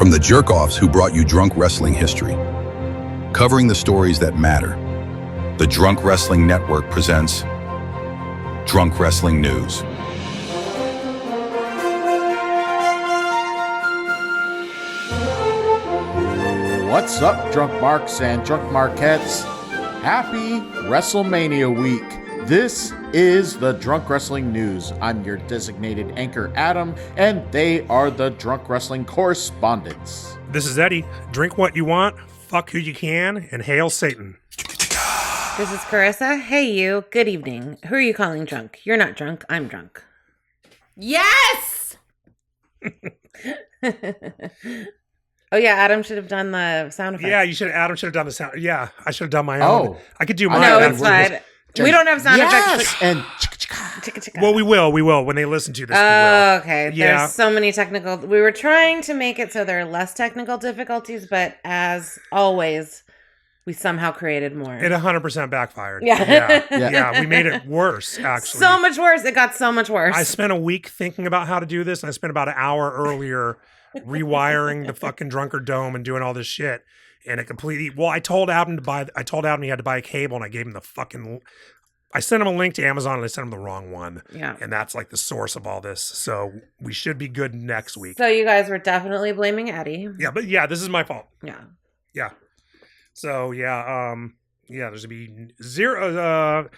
From the jerk-offs who brought you drunk wrestling history, covering the stories that matter, the Drunk Wrestling Network presents Drunk Wrestling News. What's up, Drunk Marks and Drunk Marquettes? Happy Wrestlemania week. This is the Drunk Wrestling News. I'm your designated anchor, Adam, and they are the Drunk Wrestling correspondents. This is Eddie. Drink what you want, fuck who you can, and hail Satan. This is Carissa. Hey, you. Good evening. Who are you calling drunk? You're not drunk. I'm drunk. Yes! Oh, yeah. Adam should have done the sound effect. Yeah, Adam should have done the sound. Yeah, I should have done my own. Oh. I could do mine. No, it's fine. We don't have sound effects. And Well, we will when they listen to this. We will. Okay. Yeah. There's so many technical. We were trying to make it so there are less technical difficulties, but as always, we somehow created more. It 100% backfired. Yeah. Yeah, we made it worse, actually. So much worse. It got so much worse. I spent a week thinking about how to do this, and I spent about an hour earlier rewiring the fucking Drunker Dome and doing all this shit. And it completely, well, I told Adam he had to buy a cable, and I gave him I sent him a link to Amazon, and I sent him the wrong one. Yeah. And that's like the source of all this. So we should be good next week. So you guys were definitely blaming Eddie. Yeah, but yeah, this is my fault. Yeah. Yeah. So there's gonna be zero,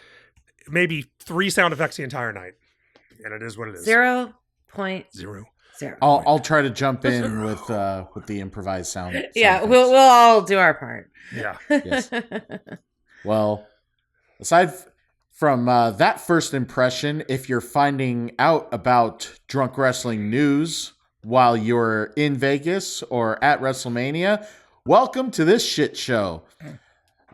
maybe 3 sound effects the entire night. And it is what it is. 0.0. I'll try to jump in with the improvised sound. Yeah, we'll all do our part. Yeah. Yes. Well, aside from that first impression, if you're finding out about Drunk Wrestling News while you're in Vegas or at WrestleMania, welcome to this shit show.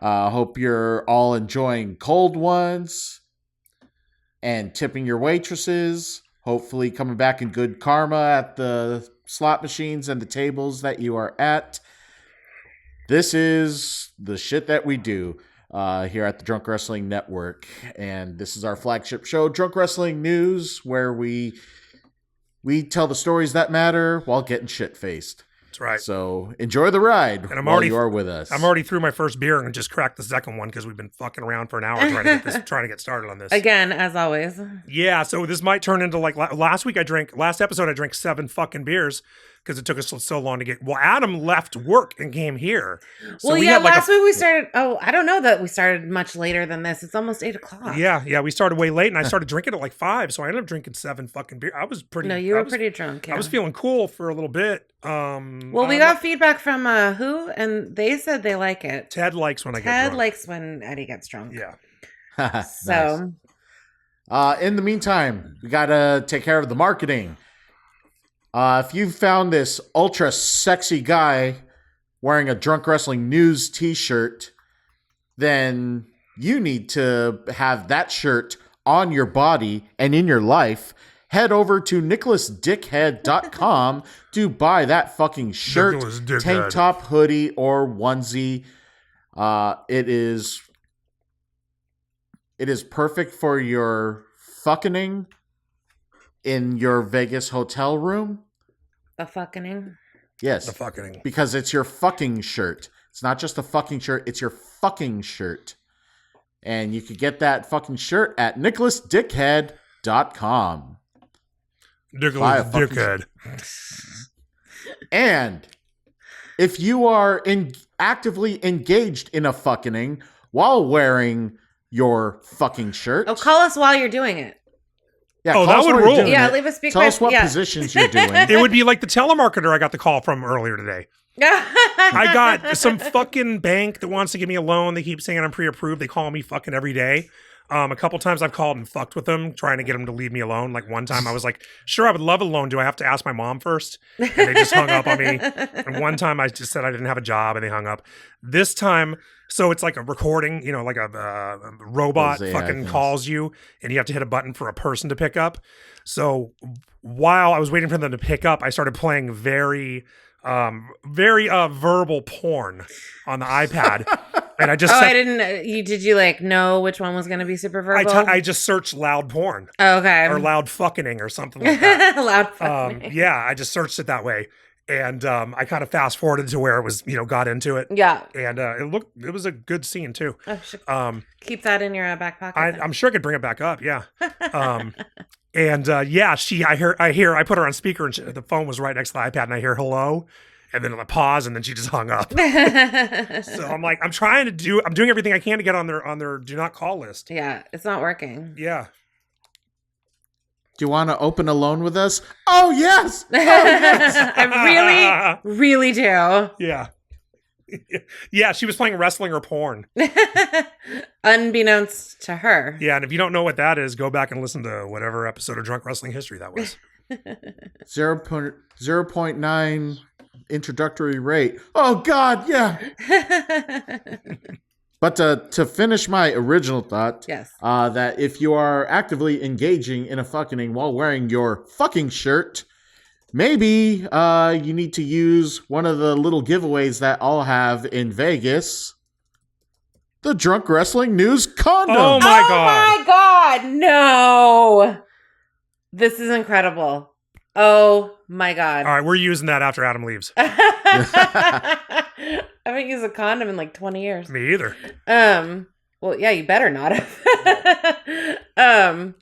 Hope you're all enjoying cold ones and tipping your waitresses. Hopefully coming back in good karma at the slot machines and the tables that you are at. This is the shit that we do here at the Drunk Wrestling Network. And this is our flagship show, Drunk Wrestling News, where we tell the stories that matter while getting shit-faced. That's right. So enjoy the ride while you are with us. I'm already through my first beer and just cracked the second one because we've been fucking around for an hour trying to get started on this. Again, as always. Yeah, so this might turn into like last episode I drank 7 fucking beers because it took us so long to get. Well, Adam left work and came here. So last week we started. Oh, I don't know that we started much later than this. It's almost 8:00. Yeah, we started way late, and I started drinking at like 5, so I ended up drinking 7 fucking beers. I was pretty. No, you were pretty drunk. Yeah. I was feeling cool for a little bit. Well, we got feedback from who, and they said they like it. Ted likes when I get drunk. Ted likes when Eddie gets drunk. Yeah. So, in the meantime, we gotta take care of the marketing. If you found this ultra sexy guy wearing a Drunk Wrestling News t-shirt, then you need to have that shirt on your body and in your life. Head over to nicholasdickhead.com to buy that fucking shirt, tank top, hoodie, or onesie. It is perfect for your fucking in your Vegas hotel room. the fucking. Yes. The fucking. Because it's your fucking shirt. It's not just a fucking shirt. It's your fucking shirt. And you could get that fucking shirt at nicholasdickhead.com. Nicholas Dickhead. And if you are actively engaged in a fucking while wearing your fucking shirt. Oh, call us while you're doing it. Yeah, that would rule. Yeah, leave us speak. Tell us what positions you're doing. It would be like the telemarketer I got the call from earlier today. I got some fucking bank that wants to give me a loan. They keep saying I'm pre-approved. They call me fucking every day. A couple times I've called and fucked with them, trying to get them to leave me alone. Like one time I was like, sure, I would love a loan. Do I have to ask my mom first? And they just hung up on me. And one time I just said I didn't have a job and they hung up. This time, so it's like a recording, like a robot fucking calls you and you have to hit a button for a person to pick up. So while I was waiting for them to pick up, I started playing very verbal porn on the iPad. And I just I didn't. Did you know which one was going to be super verbal? I just searched loud porn. Oh, okay. Or loud fucking or something like that. Loud fucking. Yeah, I just searched it that way. And I kind of fast forwarded to where it was, got into it. Yeah. And it was a good scene too. I should Um, keep that in your back pocket. I'm sure I could bring it back up. Yeah. And I put her on speaker and the phone was right next to the iPad and I hear hello. And then I pause and then she just hung up. So I'm like, I'm doing everything I can to get on their do not call list. Yeah, it's not working. Yeah. Do you want to open a loan with us? Oh, yes. Oh, yes. I really do. Yeah. Yeah, she was playing wrestling or porn. Unbeknownst to her. Yeah, and if you don't know what that is, go back and listen to whatever episode of Drunk Wrestling History that was. 0.9 introductory rate. Oh, God, yeah. But to finish my original thought, Yes. that if you are actively engaging in a fucking while wearing your fucking shirt, maybe you need to use one of the little giveaways that I'll have in Vegas. The Drunk Wrestling News condom. Oh my Oh my God, no. This is incredible. Oh my God. All right, we're using that after Adam leaves. I haven't used a condom in like 20 years. Me either. Well, yeah, you better not have. Oh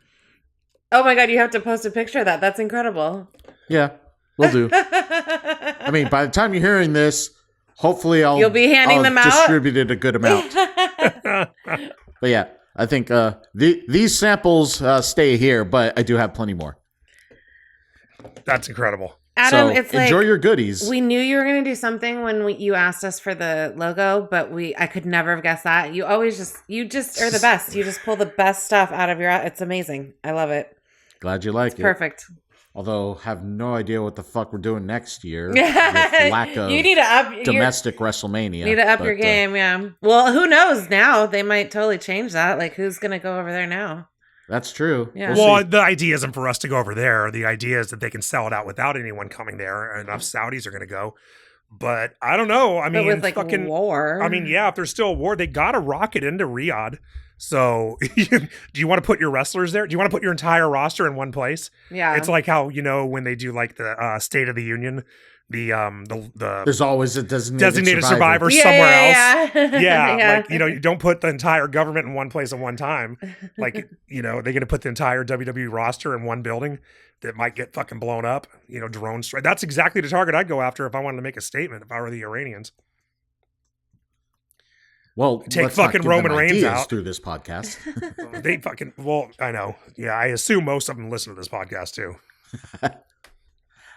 my God, you have to post a picture of that. That's incredible. Yeah, we'll do. I mean, by the time you're hearing this, hopefully You'll be handing them out? Distributed a good amount. But yeah, I think these samples stay here, but I do have plenty more. That's incredible. Adam, So it's like enjoy your goodies. we knew you were going to do something when you asked us for the logo, but I could never have guessed that. You just are the best. You just pull the best stuff out of it's amazing. I love it. Glad you like it. Perfect. Although have no idea what the fuck we're doing next year. With lack of You need to up domestic WrestleMania. Need to up But, your game, yeah. Well, who knows now? They might totally change that. Like, who's going to go over there now? That's true. Yeah. Well, see. the idea isn't for us to go over there. The idea is that they can sell it out without anyone coming there. Enough Saudis are going to go. But I don't know. I mean, But with like fucking war. I mean, yeah, if there's still a war, they got to rocket into Riyadh. So do you want to put your wrestlers there? Do you want to put your entire roster in one place? Yeah. It's like how, when they do like the State of the Union, the There's always a designated survivor Yeah, somewhere yeah, else. yeah. Yeah, Yeah. like, you don't put the entire government in one place at one time. Like, they're going to put the entire WWE roster in one building that might get fucking blown up, drone strike. That's exactly the target I'd go after if I wanted to make a statement, if I were the Iranians. Well, Take let's not fucking give Roman them Reigns ideas out. through this podcast. They fucking, well, I know. Yeah, I assume most of them listen to this podcast too.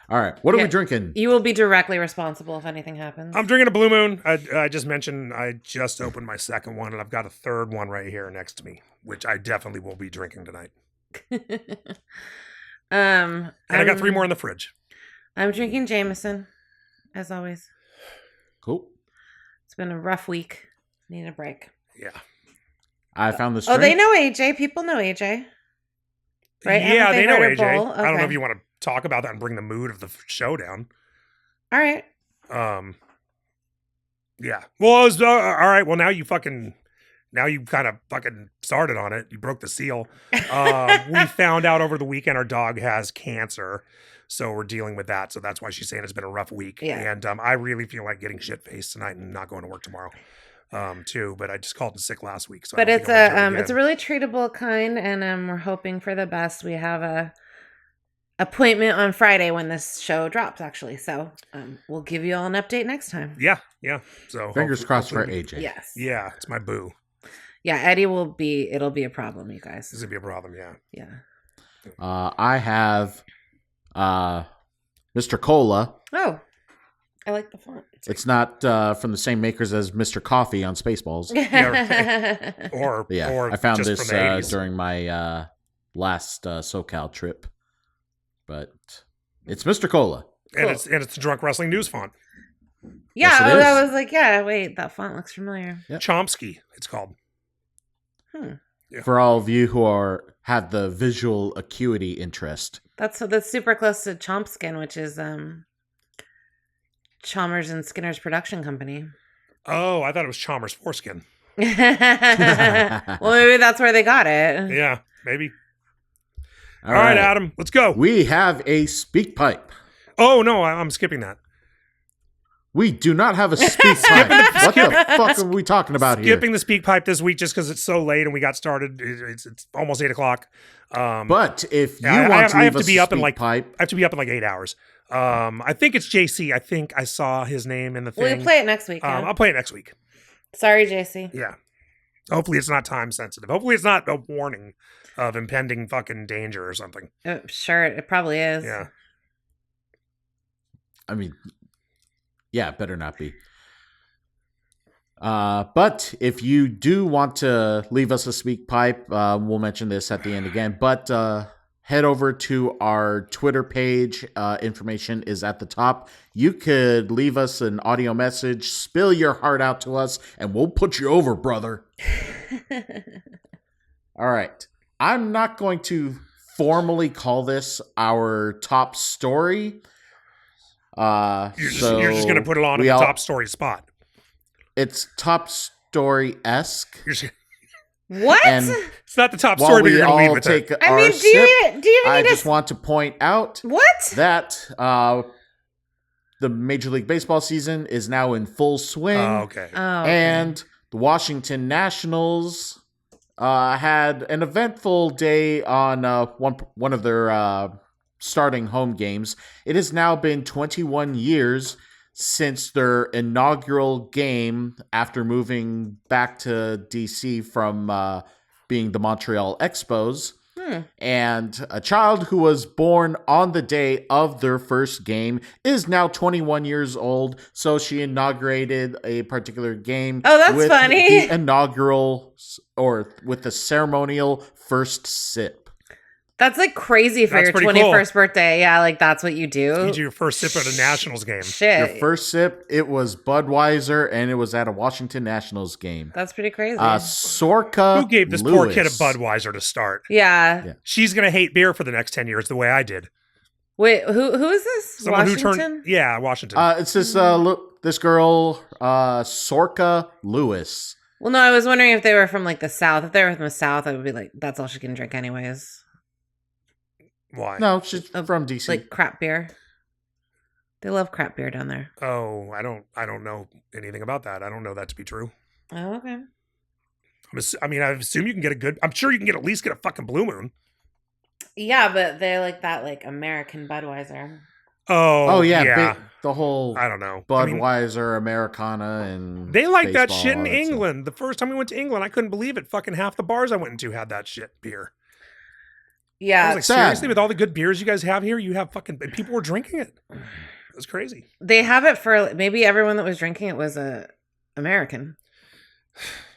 All right, what are Yeah. we drinking? You will be directly responsible if anything happens. I'm drinking a Blue Moon. I just mentioned I just opened my second one, and I've got a third one right here next to me, which I definitely will be drinking tonight. And I got 3 more in the fridge. I'm drinking Jameson, as always. Cool. It's been a rough week. Need a break. Yeah. I found this. Oh, drink. they know AJ. People know AJ. Right? Yeah, Haven't they know heard her AJ. bowl? I don't know Okay. if you want to talk about that and bring the mood of the show down. All right. Yeah. Well, it was, all right. Well, now you kind of fucking started on it. You broke the seal. We found out over the weekend our dog has cancer. So we're dealing with that. So that's why she's saying it's been a rough week. Yeah. And I really feel like getting shit-faced tonight and not going to work tomorrow, too. But I just called in sick last week. So But I don't it's think I'll do it it's a again. really treatable kind, and we're hoping for the best. We have a appointment on Friday when this show drops, actually. So we'll give you all an update next time. Yeah. Yeah. So Fingers crossed for hopefully- AJ. Yes. Yeah. It's my boo. Yeah, Eddie it'll be a problem, you guys. This is going to be a problem. Yeah. Yeah. I have Mr. Cola. Oh, I like the font. It's not from the same makers as Mr. Coffee on Spaceballs. Yeah, Or, But yeah, or I found just this from the 80s. during my last SoCal trip. But it's Mr. Cola. And it's the Drunk Wrestling News font. Yeah, Yes, it I is. was like, yeah, wait, that font looks familiar. Yep. Chomsky, it's called. Yeah. For all of you who have the visual acuity interest. That's super close to Chompskin, which is Chalmers and Skinner's production company. Oh, I thought it was Chalmers foreskin. Well, maybe that's where they got it. Yeah, maybe. All right, Adam, let's go. We have a speak pipe. Oh, no, I'm skipping that. We do not have a speak pipe. What the fuck are we talking about here? Skipping the speak pipe this week just because it's so late and we got started. It's almost 8 o'clock. But if you I want to have leave to be us a up in speak like pipe, I have to be up in like 8 hours. I think it's JC. I think I saw his name in the thing. We'll play it next week. I'll play it next week. Sorry, JC. Yeah. Hopefully it's not time sensitive. Hopefully it's not a warning of impending fucking danger or something. Sure, it probably is. Yeah. I mean, yeah, it better not be. But if you do want to leave us a speak pipe, we'll mention this at the end again. But head over to our Twitter page. Information is at the top. You could leave us an audio message, spill your heart out to us, and we'll put you over, brother. All right. I'm not going to formally call this our top story. You're just going to put it on in the top story spot. It's top story-esque. What? And it's not the top story, but you're going to leave it take there. I mean, do you even I need just want to point out what? that the Major League Baseball season is now in full swing. Oh, okay. And the Washington Nationals had an eventful day on one of their starting home games. It has now been 21 years since their inaugural game after moving back to DC from being the Montreal Expos. And a child who was born on the day of their first game is now 21 years old. So she inaugurated a particular game. Oh, that's with funny. The inaugural or with the ceremonial first sip. That's like crazy for That's your pretty 21st birthday. Yeah, like that's what you do. You do your first sip at a Nationals game. Shit. Your first sip, it was Budweiser, and it was at a Washington Nationals game. That's pretty crazy. Sorka Who gave this poor kid a Budweiser to start? yeah. She's going to hate beer for the next 10 years the way I did. Wait, who is this? Someone Washington? Washington. It's this this girl, Sorka Lewis. Well, no, I was wondering if they were from like the South. If they were from the South, I would be like, that's all she can drink anyways. Why? No, she's from DC. Like crap beer. They love crap beer down there. Oh, I don't know anything about that. I don't know that to be true. Oh, okay. I assume you can get a good. I'm sure you can at least get a fucking Blue Moon. Yeah, but they like that like American Budweiser. Oh yeah. The whole I don't know. Budweiser, Americana, and they like that baseball, shit in all that England. The first time we went to England, I couldn't believe it. Fucking half the bars I went into had that shit beer. I Yeah, was like, seriously, with all the good beers you guys have here, you have fucking people were drinking it. It was crazy. they have it for maybe everyone that was drinking it was a American.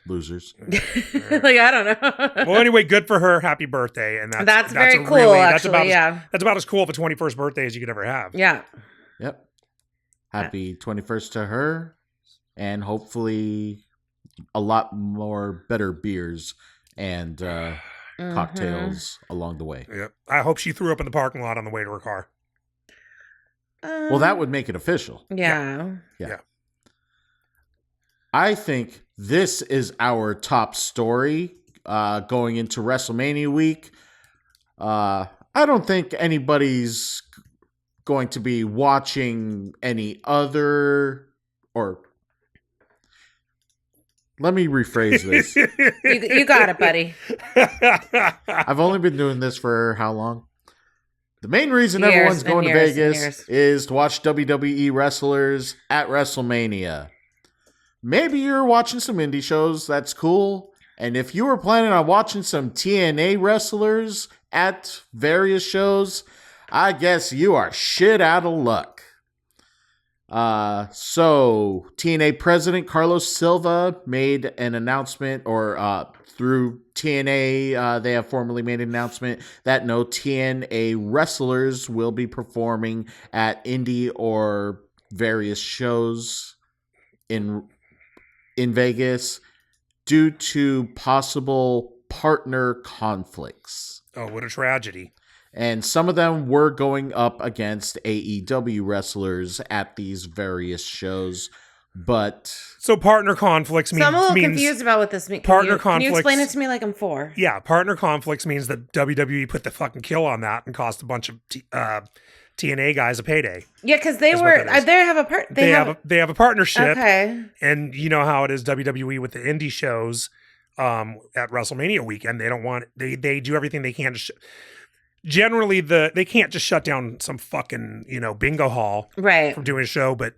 Losers. Like I don't know. Well, anyway, good for her. Happy birthday, and that's very a cool. really, Actually, that's about as cool of a 21st birthday as you could ever have. yeah. Yep. Happy 21st to her, and hopefully a lot more better beers and cocktails along the way. Yep. I hope she threw up in the parking lot on the way to her car. Well, that would make it official. Yeah. I think this is our top story going into WrestleMania week. I don't think anybody's going to be watching any other, or let me rephrase this. You got it, buddy. I've only been doing this for how long? The main reason Years everyone's and going to years and Vegas years. is to watch WWE wrestlers at WrestleMania. Maybe you're watching some indie shows, that's cool. And if you were planning on watching some TNA wrestlers at various shows, I guess you are shit out of luck. So TNA president Carlos Silva made an announcement, or through TNA, they have formally made an announcement that no TNA wrestlers will be performing at indie or various shows in Vegas due to possible partner conflicts. Oh, what a tragedy. And some of them were going up against AEW wrestlers at these various shows. But so partner conflicts means... So I'm a little confused about what this means. Can you explain it to me like I'm 4? Yeah, partner conflicts means that WWE put the fucking kill on that and cost a bunch of TNA guys a payday. Yeah, because they Is were. what that is. They have a part. They have a partnership. Okay. And you know how it is WWE with the indie shows at WrestleMania weekend. They don't want they do everything they can to generally they can't just shut down some fucking, bingo hall Right. from doing a show, but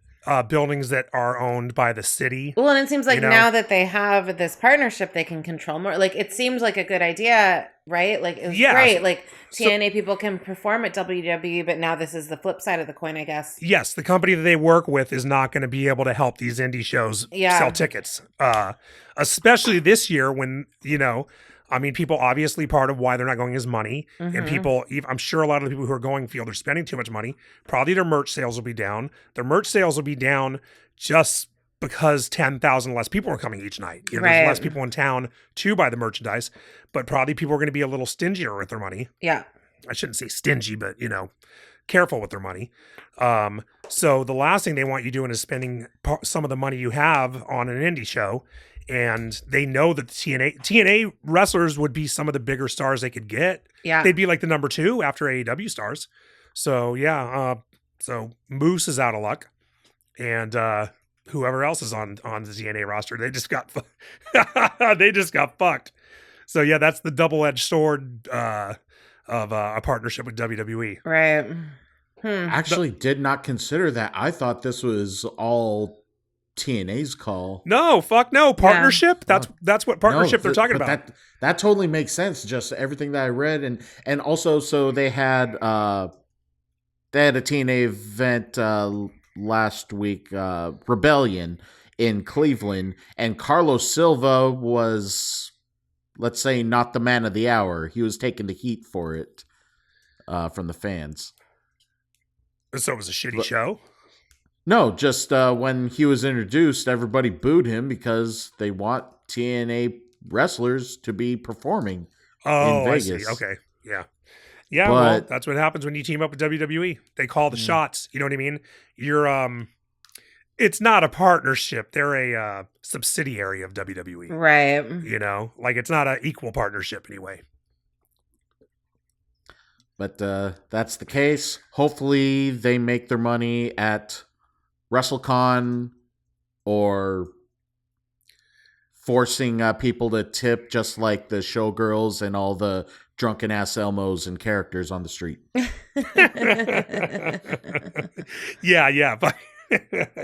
buildings that are owned by the city. Well, and it seems like You know? now that they have this partnership, they can control more. Like, it seems like a good idea, right? Like, it was great. Like, TNA people can perform at WWE, but now this is the flip side of the coin, I guess. Yes, the company that they work with is not going to be able to help these indie shows sell tickets. Especially this year when, people obviously part of why they're not going is money. And people, I'm sure a lot of the people who are going feel they're spending too much money. Probably their merch sales will be down. Their merch sales will be down just because 10,000 less people are coming each night. There's less people in town to buy the merchandise, but probably people are going to be a little stingier with their money. Yeah. I shouldn't say stingy, but, careful with their money. So the last thing they want you doing is spending some of the money you have on an indie show. And they know that the TNA wrestlers would be some of the bigger stars they could get. Yeah. They'd be like the number 2 after AEW stars. So yeah, so Moose is out of luck. And whoever else is on the TNA roster, they just got fucked. So yeah, that's the double-edged sword of a partnership with WWE. Right. Actually did not consider that. I thought this was all TNA's call. No, fuck no. Partnership? Yeah. That's what partnership they're talking about. That totally makes sense. Just everything that I read, and also so they had a TNA event last week, Rebellion in Cleveland, and Carlos Silva was, let's say, not the man of the hour. He was taking the heat for it from the fans. So it was a shitty show? No, just when he was introduced, everybody booed him because they want TNA wrestlers to be performing in Vegas. I see. Okay, yeah. Yeah, well, that's what happens when you team up with WWE. They call the shots. You know what I mean? You're it's not a partnership. They're a subsidiary of WWE. Right. Like it's not an equal partnership anyway. But that's the case. Hopefully they make their money at WrestleCon or forcing people to tip just like the showgirls and all the drunken ass Elmos and characters on the street. Yeah. But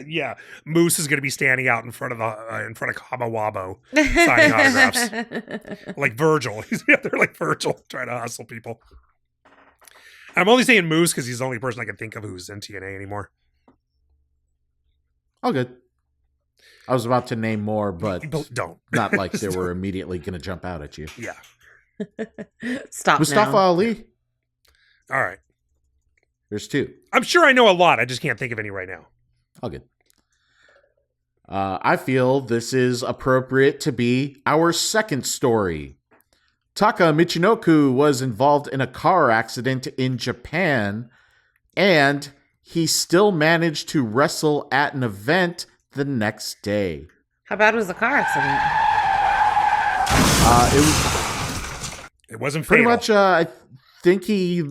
yeah, Moose is going to be standing out in front of Cabo Wabo signing autographs, like Virgil. He's out there like Virgil trying to hustle people. I'm only saying Moose because he's the only person I can think of who's in TNA anymore. Oh, good. I was about to name more, but don't. Not like they were immediately going to jump out at you. Yeah. Stop Mustafa now. Ali. All right. There's 2. I'm sure I know a lot. I just can't think of any right now. Oh, good. I feel this is appropriate to be our second story. Taka Michinoku was involved in a car accident in Japan, and he still managed to wrestle at an event the next day. How bad was the car accident? It wasn't pretty fatal. much. I think he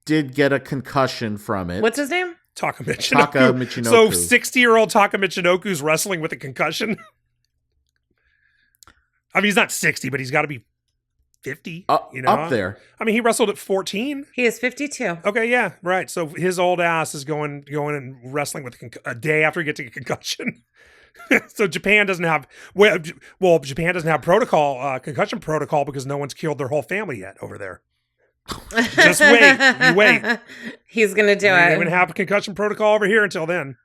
did get a concussion from it. What's his name? Taka Michinoku. So 60-year-old Taka Michinoku's wrestling with a concussion. I mean, he's not 60, but he's got to be 50. Up there. I mean, he wrestled at 14. He is 52. Okay, yeah, right. So his old ass is going and wrestling with a day after he gets a concussion. So Japan doesn't have Japan doesn't have concussion protocol because no one's killed their whole family yet over there. Just wait. You wait. He's gonna do it. They're gonna have a concussion protocol over here until then.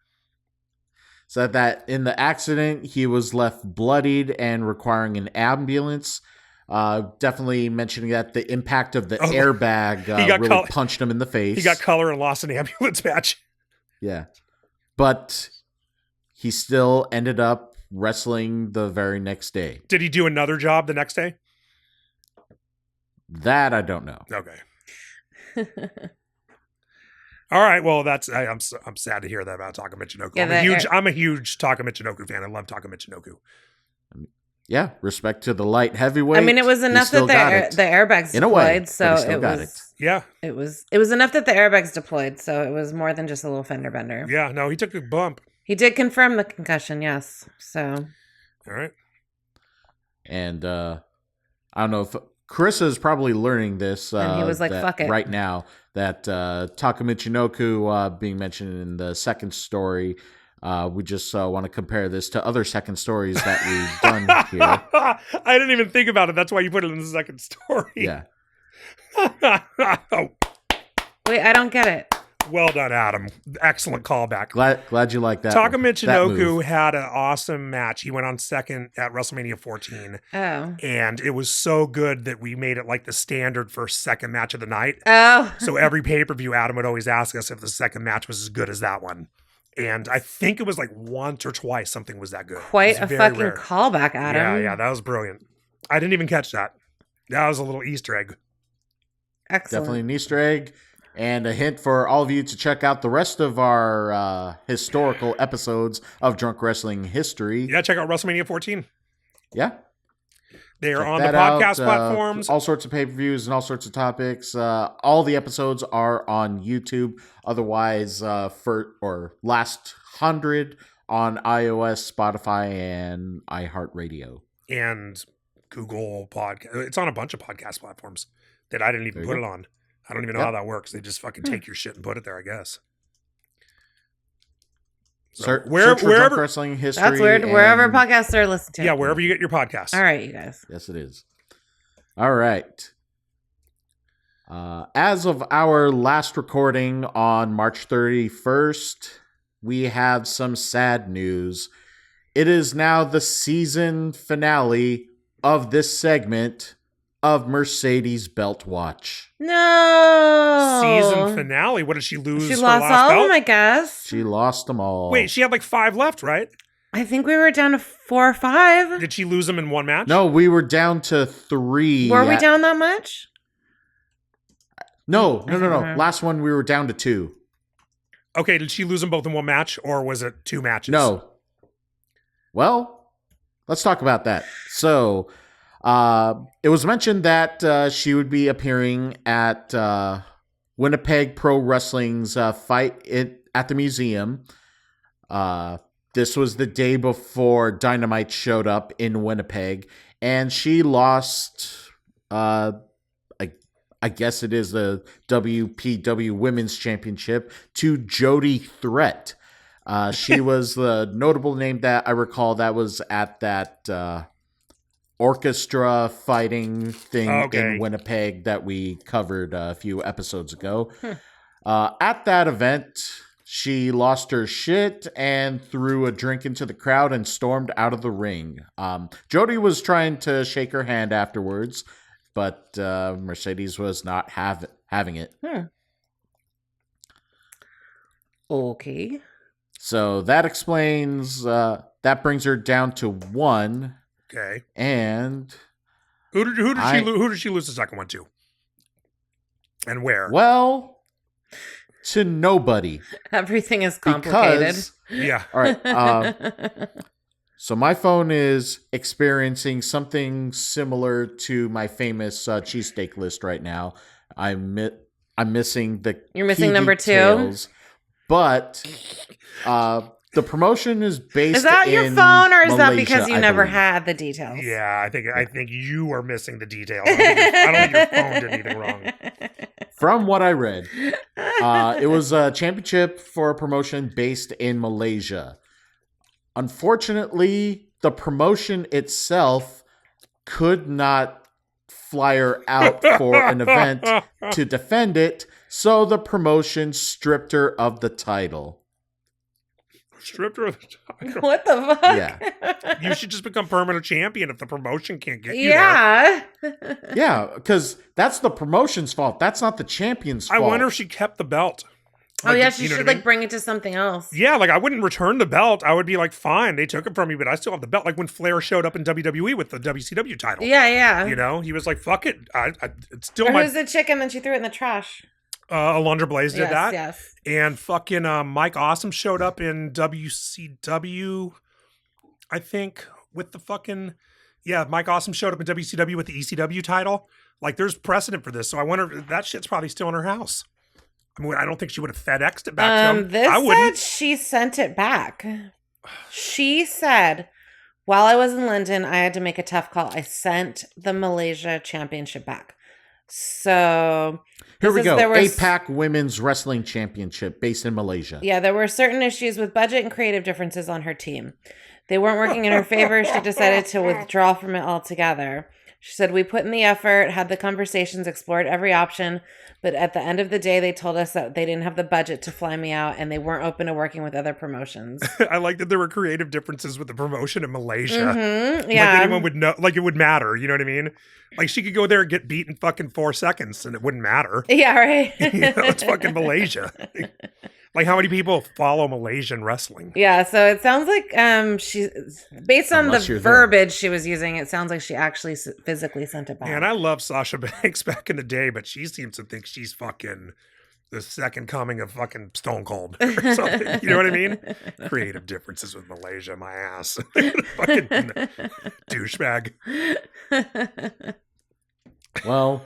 So that in the accident, he was left bloodied and requiring an ambulance. Definitely mentioning that the impact of the airbag really punched him in the face. He got color and lost an ambulance badge. Yeah. But he still ended up wrestling the very next day. Did he do another job the next day? That I don't know. Okay. All right. Well, I'm sad to hear that about Taka Michinoku. Yeah, I'm a huge Taka Michinoku fan. I love Taka Michinoku. Yeah, respect to the light heavyweight. I mean, it was enough that the airbags deployed, in a way, so it was. Yeah, it was enough that the airbags deployed, so it was more than just a little fender bender. Yeah, no, he took a bump. He did confirm the concussion, yes. So, all right. And I don't know if Carissa is probably learning this. And he was like, "Fuck it," right now. That Taka Michinoku being mentioned in the second story. We just want to compare this to other second stories that we've done here. I didn't even think about it. That's why you put it in the second story. Yeah. Oh. Wait, I don't get it. Well done, Adam. Excellent callback. Glad you like that. Taka Michinoku had an awesome match. He went on second at WrestleMania 14. Oh. And it was so good that we made it like the standard for second match of the night. Oh. So every pay-per-view, Adam would always ask us if the second match was as good as that one. And I think it was like once or twice something was that good. Quite a fucking callback, Adam. Yeah, that was brilliant. I didn't even catch that. That was a little Easter egg. Excellent. Definitely an Easter egg. And a hint for all of you to check out the rest of our historical episodes of Drunk Wrestling History. Yeah, check out WrestleMania 14. Yeah. They are on the podcast platforms. All sorts of pay-per-views and all sorts of topics. All the episodes are on YouTube. Otherwise, last 100 on iOS, Spotify, and iHeartRadio. And Google Podcast. It's on a bunch of podcast platforms that I didn't even put it on. I don't even know how that works. They just fucking take your shit and put it there, I guess. So wherever Drunk Wrestling History. That's weird. Wherever podcasts are listened to. Yeah, wherever you get your podcasts. All right, you guys. Yes, it is. All right. As of our last recording on March 31st, we have some sad news. It is now the season finale of this segment of Mercedes Belt Watch. No. Season finale. What did she lose? She her lost last all belt? of them, I guess. She lost them all. Wait, she had like 5 left, right? I think we were down to 4 or 5. Did she lose them in one match? No, we were down to 3. Were we down that much? No. Last one we were down to 2. Okay, did she lose them both in one match, or was it 2 matches? No. Well, let's talk about that. So, it was mentioned that she would be appearing at Winnipeg Pro Wrestling's fight at the museum. This was the day before Dynamite showed up in Winnipeg, and she lost, I guess it is the WPW Women's Championship, to Jody Threat. She was the notable name that I recall that was at that orchestra fighting thing in Winnipeg that we covered a few episodes ago. At that event, she lost her shit and threw a drink into the crowd and stormed out of the ring. Jody was trying to shake her hand afterwards, but Mercedes was not having it. Okay. So that explains, that brings her down to 1. Okay. And who did she lose the second one to? And where? Well, to nobody. Everything is complicated. Yeah. All right. So my phone is experiencing something similar to my famous cheesesteak list right now. I'm missing the You're missing key number details, 2? But the promotion is based. Is that your phone, or is that because you never believe. had the details? Yeah, I think you are missing the details. I don't think your phone did anything wrong. From what I read, it was a championship for a promotion based in Malaysia. Unfortunately, the promotion itself could not fly her out for an event to defend it, so the promotion stripped her of the title. Stripped her of the title? What the fuck? Yeah. You should just become permanent champion if the promotion can't get you there. Yeah, because that's the promotion's fault. That's not the champion's fault. I wonder if she kept the belt. Like, she should like bring it to something else. Yeah, like I wouldn't return the belt. I would be like, fine, they took it from me, but I still have the belt. Like when Flair showed up in WWE with the WCW title. Yeah. You know, he was like, fuck it. It's still Who's the chick and then she threw it in the trash? Alundra Blaze did that. Yes. And fucking Mike Awesome showed up in WCW, I think, with the fucking Yeah, Mike Awesome showed up in WCW with the ECW title. Like, there's precedent for this. So I wonder if that shit's probably still in her house. I mean, I don't think she would have FedExed it back to him. This I wouldn't. said she sent it back. She said, while I was in London, I had to make a tough call. I sent the Malaysia Championship back. So here we go. APAC Women's Wrestling Championship based in Malaysia. Yeah, there were certain issues with budget and creative differences on her team. They weren't working in her favor. She decided to withdraw from it altogether. She said, we put in the effort, had the conversations, explored every option, but at the end of the day, they told us that they didn't have the budget to fly me out and they weren't open to working with other promotions. I like that there were creative differences with the promotion in Malaysia. Mm-hmm, yeah. Like anyone would know, like it would matter, you know what I mean? Like she could go there and get beat in fucking 4 seconds and it wouldn't matter. Yeah, right. It's fucking Malaysia. Like how many people follow Malaysian wrestling? Yeah, so it sounds like she, based on the verbiage she was using, it sounds like she actually physically sent it back. Man, I love Sasha Banks back in the day, but she seems to think she's fucking the second coming of fucking Stone Cold or something. You know what I mean? Creative differences with Malaysia, my ass. Fucking douchebag. Well,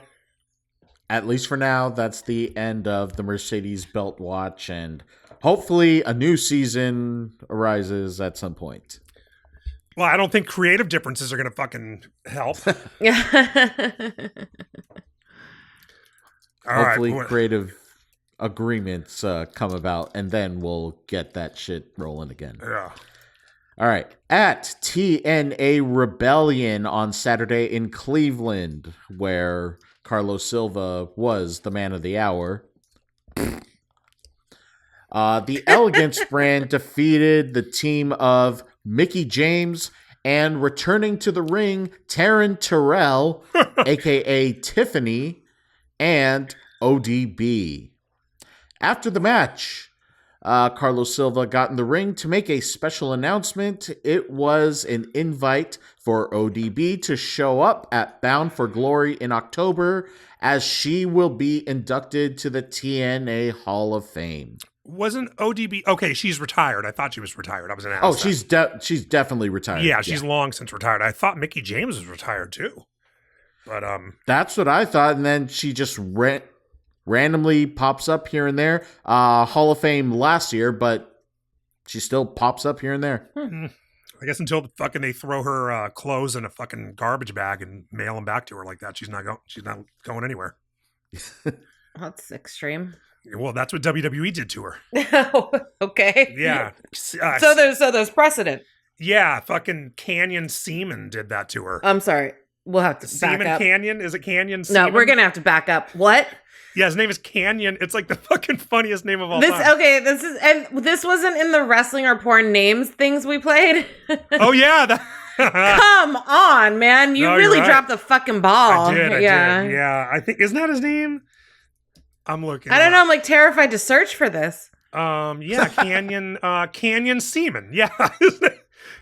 at least for now, that's the end of the Mercedes belt watch, and hopefully a new season arises at some point. Well, I don't think creative differences are going to fucking help. Hopefully creative agreements come about, and then we'll get that shit rolling again. Yeah. All right. At TNA Rebellion on Saturday in Cleveland, where Carlos Silva was the man of the hour. The Elegance brand defeated the team of Mickie James and returning to the ring, Taryn Terrell, a.k.a. Tiffany, and ODB. After the match, Carlos Silva got in the ring to make a special announcement. It was an invite for ODB to show up at Bound for Glory in October, as she will be inducted to the TNA Hall of Fame. Wasn't ODB... Okay, she's retired. I thought she was retired. I was an ass. Oh, she's definitely retired. Yeah, she's long since retired. I thought Mickie James was retired too. But that's what I thought, and then she just randomly pops up here and there. Hall of Fame last year, but she still pops up here and there. I guess until they throw her clothes in a fucking garbage bag and mail them back to her like that, she's not going anywhere. That's extreme. Well, that's what WWE did to her. Okay. Yeah. So there's precedent. Yeah, fucking Canyon Seaman did that to her. I'm sorry. We'll have to back up. Canyon? Is it Canyon Seaman? No, we're gonna have to back up. What? Yeah, his name is Canyon. It's like the fucking funniest name of all time. Okay, this wasn't in the wrestling or porn names things we played. Oh yeah. Come on, man. You really dropped the fucking ball. I did. Yeah. I think, isn't that his name? I'm looking. I don't know. I'm like terrified to search for this. Yeah, Canyon Seaman. Yeah.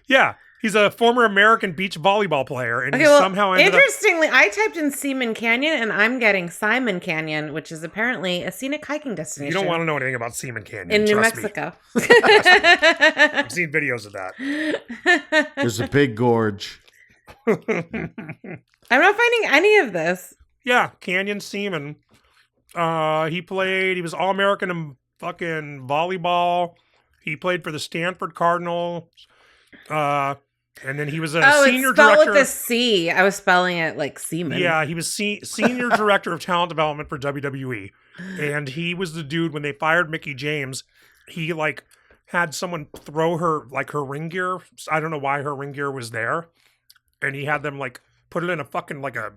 Yeah. He's a former American beach volleyball player, and he somehow ended interestingly, I typed in Seaman Canyon, and I'm getting Simon Canyon, which is apparently a scenic hiking destination. You don't want to know anything about Seaman Canyon. In New Mexico. I've seen videos of that. There's a big gorge. I'm not finding any of this. Yeah, Canyon Seaman. He was All-American in fucking volleyball. He played for the Stanford Cardinals. And then he was a senior it's spelled director. with a C. I was spelling it like Seaman. Yeah, he was senior director of talent development for WWE. And he was the dude when they fired Mickie James. He had someone throw her her ring gear. I don't know why her ring gear was there. And he had them put it in a fucking a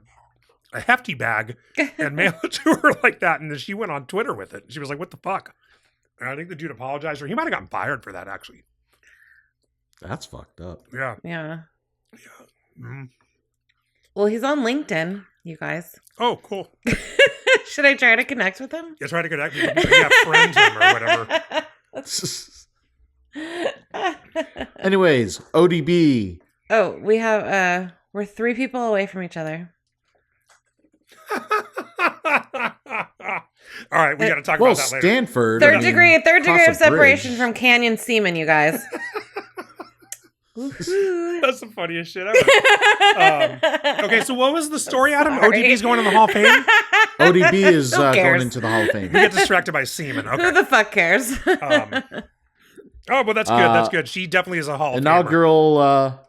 hefty bag and mail it to her like that. And then she went on Twitter with it. She was like, "What the fuck?" And I think the dude apologized, or he might have gotten fired for that actually. That's fucked up. Yeah. Yeah. Mm-hmm. Well, he's on LinkedIn, you guys. Oh, cool. Should I try to connect with him? Yeah, try to connect with him. Yeah, friend him or whatever. Anyways, ODB. Oh, we have, we're 3 people away from each other. All right, we got to talk about that later. Stanford. Third degree of separation from Canyon Seaman, you guys. That's the funniest shit ever. Okay, so what was the story, Adam? ODB's going in the Hall of Fame? ODB is Who cares? going into the Hall of Fame. We get distracted by semen. Okay. Who the fuck cares? Oh, well, that's good. That's good. She definitely is a Hall of Famer.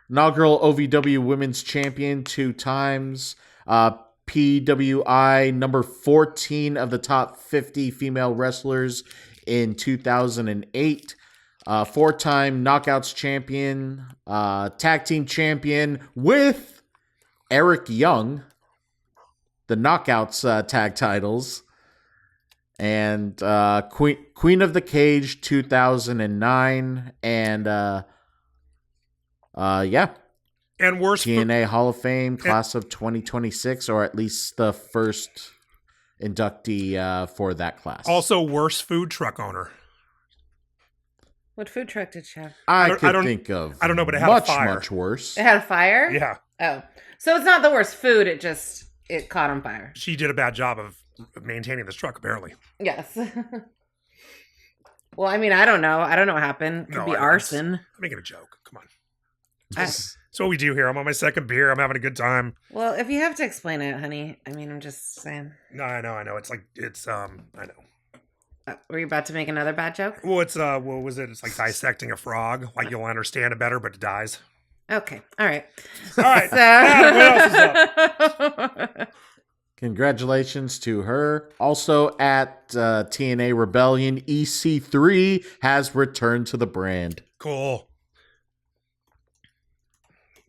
Inaugural OVW Women's Champion 2 times. PWI number 14 of the top 50 female wrestlers in 2008. 4-time Knockouts champion. Tag team champion with Eric Young. The Knockouts tag titles. And Queen of the Cage 2009. And yeah. And worst TNA Hall of Fame class of 2026, or at least the first inductee for that class. Also, worst food truck owner. What food truck did she have? I don't think of. I don't know, but it had much, a fire. much worse. It had a fire? Yeah. Oh. So it's not the worst food, it caught on fire. She did a bad job of maintaining this truck, apparently. Yes. Well, I mean, I don't know. I don't know what happened. Could be arson. I'm making a joke. Come on. I- That's what we do here. I'm on my second beer. I'm having a good time. Well, if you have to explain it, honey, I mean, I'm just saying. No, I know. It's I know. Were you about to make another bad joke? Well, what was it? It's like dissecting a frog. Like you'll understand it better, but it dies. Okay. All right. All right. So... Adam, what else is up? Congratulations to her. Also at TNA Rebellion, EC3 has returned to the brand. Cool.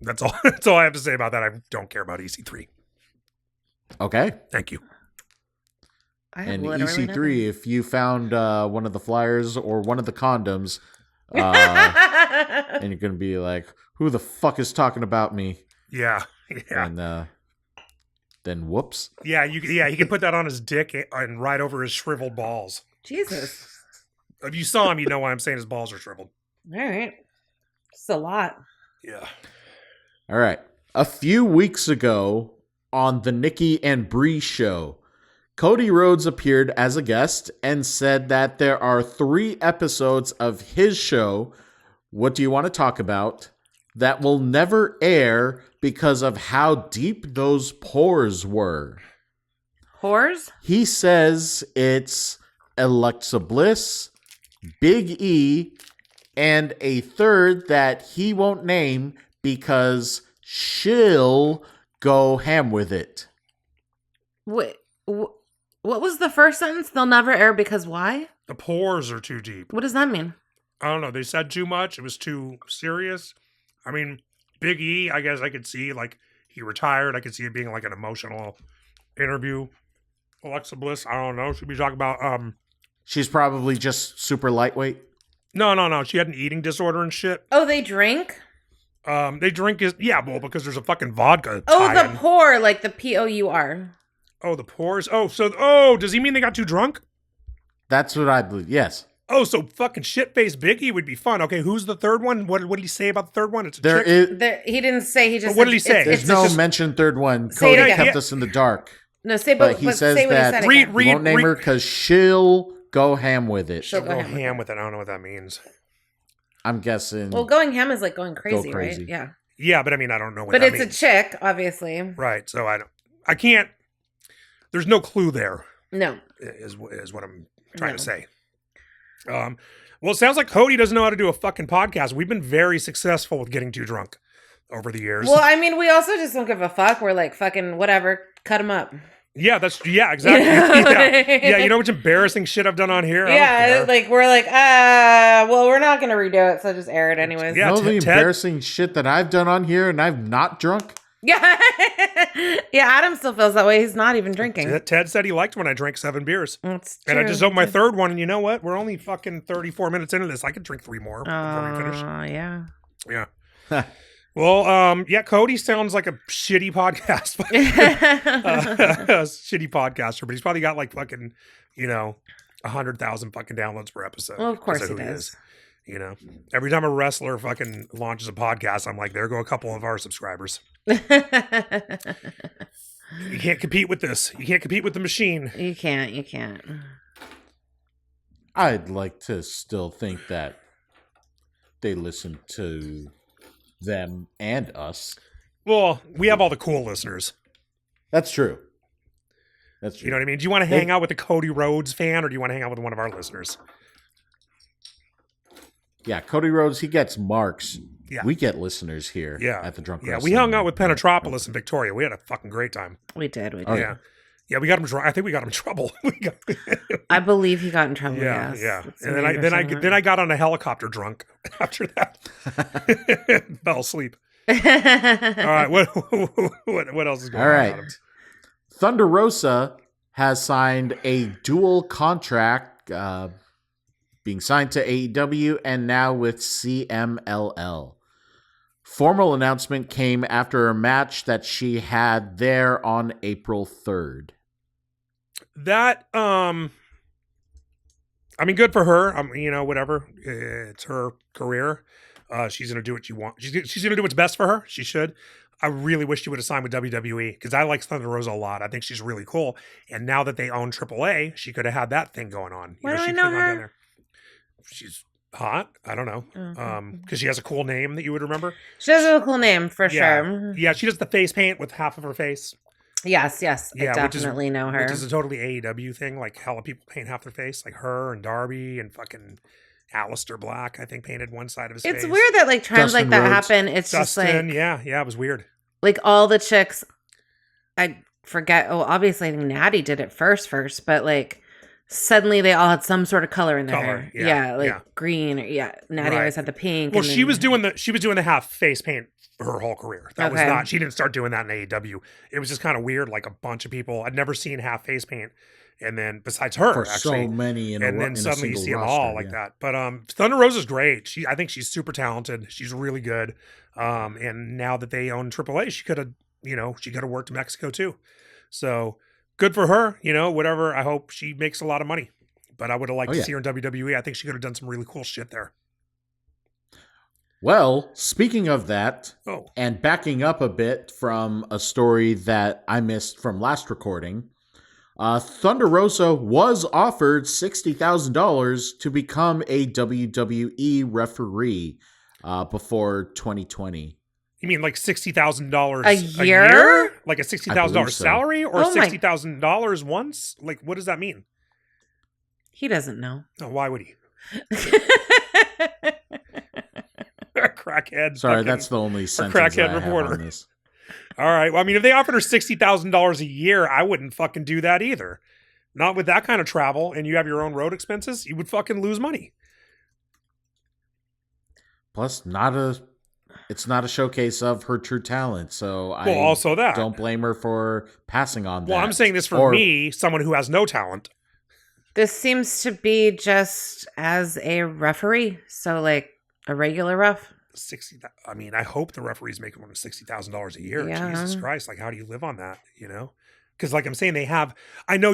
That's all. That's all I have to say about that. I don't care about EC3. Okay. Thank you. I have And literally EC3, if you found one of the flyers or one of the condoms, nothing. and you're going to be like, who the fuck is talking about me? Yeah. And then whoops. Yeah. He can put that on his dick and right over his shriveled balls. Jesus. If you saw him, you know why I'm saying his balls are shriveled. All right. It's a lot. Yeah. All right. A few weeks ago on the Nikki and Bree show, Cody Rhodes appeared as a guest and said that there are 3 episodes of his show, What Do You Want to Talk About, that will never air because of how deep those pores were. Whores? He says it's Alexa Bliss, Big E, and a third that he won't name because she'll go ham with it. Wait, what was the first sentence? They'll never air because why? The pores are too deep. What does that mean? I don't know. They said too much. It was too serious. I mean, Big E, I guess I could see, like, he retired. I could see it being like an emotional interview. Alexa Bliss, I don't know. Should we talk about, She's probably just super lightweight. No. She had an eating disorder and shit. Oh, they drink? They drink because there's a fucking vodka Oh, the tie-in. pour, like the POUR. Oh, the pores. Does he mean they got too drunk? That's what I believe. Yes. Oh, so fucking shit-faced Biggie would be fun. Okay, who's the third one? What did he say about the third one? It's a There chick? is. He didn't say. He just. But what did he said say? it's There's no just- mentioned third one. Say it Cody again. kept us in the dark. No, say But he says say what that- he said Read- again. read- You won't name her because she'll go ham with it. She'll Go ham with it. I don't know what that means. I'm guessing. Well, going ham is like going crazy, crazy. right? Yeah. Yeah, but I mean, I don't know what But that it's means. a chick, obviously. Right, so I can't, there's no clue there, No. is what I'm trying to say. Well, it sounds like Cody doesn't know how to do a fucking podcast. We've been very successful with getting too drunk over the years. Well, I mean, we also just don't give a fuck. We're like, fucking whatever. Cut them up. exactly. You know? Yeah, you know which embarrassing shit I've done on here? I don't Yeah, care. like we're like, well, we're not gonna redo it, so just air it anyways. Yeah. all the Ted- embarrassing shit that I've done on here, and I'm not drunk. Yeah. Yeah, Adam still feels that way. He's not even drinking. Ted said he liked when I drank 7 beers. That's And I true. just opened my third one, and you know what? We're only fucking 34 minutes into this. I could drink 3 more before we finish. Yeah. Yeah. Well, yeah, Cody sounds like a shitty podcast. Shitty podcaster, but he's probably got like fucking, 100,000 fucking downloads per episode. Well, of course because he who does. Every time a wrestler fucking launches a podcast, I'm like, there go a couple of our subscribers. You can't compete with this. You can't compete with the machine. You can't. I'd like to still think that they listen to them and us. Well, we have all the cool listeners. That's true. That's true. You know what I mean? Do you want to hang out with a Cody Rhodes fan, or do you want to hang out with one of our listeners? Yeah, Cody Rhodes, he gets marks. Yeah. We get listeners here at the Drunk Wrestling. We hung out with Penetropolis in Victoria. We had a fucking great time. We did. Oh, Yeah. Yeah, we got him. I think we got him in trouble. I believe he got in trouble. Yeah, yes. yeah. That's And what then I got on a helicopter drunk after that. Fell asleep. All right, what else is going All on? right. Adam? Thunder Rosa has signed a dual contract, being signed to AEW and now with CMLL. Formal announcement came after a match that she had there on April 3rd. That I mean, good for her. Whatever. It's her career. She's gonna do what she wants. She's gonna do what's best for her. She should. I really wish she would have signed with WWE because I like Thunder Rosa a lot. I think she's really cool. And now that they own AAA, she could have had that thing going on. Why do she I know could've gone down her? there. She's hot. I don't know. Okay. Because she has a cool name that you would remember. She does have a cool name for Yeah. sure. Yeah, she does the face paint with half of her face. Yes. Yeah, I definitely know her. Which is a totally AEW thing. Like how people paint half their face, like her and Darby and fucking Aleister Black. I think painted one side of his face. It's weird that like trends Dustin like that Rhodes. happen. It's Dustin, just like yeah, it was weird. like all the chicks. I forget. Oh, obviously, I think Natty did it first, but like suddenly they all had some sort of color in their hair. Yeah, green. Natty Right. always had the pink. Well, and she then- was doing the half face paint her whole career. That was Okay. not. She didn't start doing that in AEW. It was just kind of weird. Like a bunch of people. I'd never seen half face paint, and then besides her, For actually, so many in a and then in a suddenly you single see them roster, all like yeah. that. But Thunder Rosa's great. I think she's super talented. She's really good. And now that they own AAA, she could have worked in Mexico too. So good for her. Whatever. I hope she makes a lot of money. But I would have liked to see her in WWE. I think she could have done some really cool shit there. Well, speaking of that, Oh, and backing up a bit from a story that I missed from last recording, Thunder Rosa was offered $60,000 to become a WWE referee before 2020. you mean like $60,000 A year? Like a I $60,000 believe so. salary, or Oh my- $60,000 once? Like, what does that mean? He doesn't know. Oh, why would he? Crackhead. Sorry, fucking- that's the only sentence crackhead that I have reporter. on this. All right. Well, I mean, if they offered her $60,000 a year, I wouldn't fucking do that either. Not with that kind of travel, and you have your own road expenses. You would fucking lose money. Plus, it's not a showcase of her true talent, so I Also that. don't blame her for passing on that. Well, I'm saying this for Or- me, someone who has no talent. This seems to be just as a referee, so like a regular ref. 60. I mean, I hope the referees make more than $60,000 a year. Yeah. Jesus Christ! Like, how do you live on that? Because, like I'm saying, they have. I know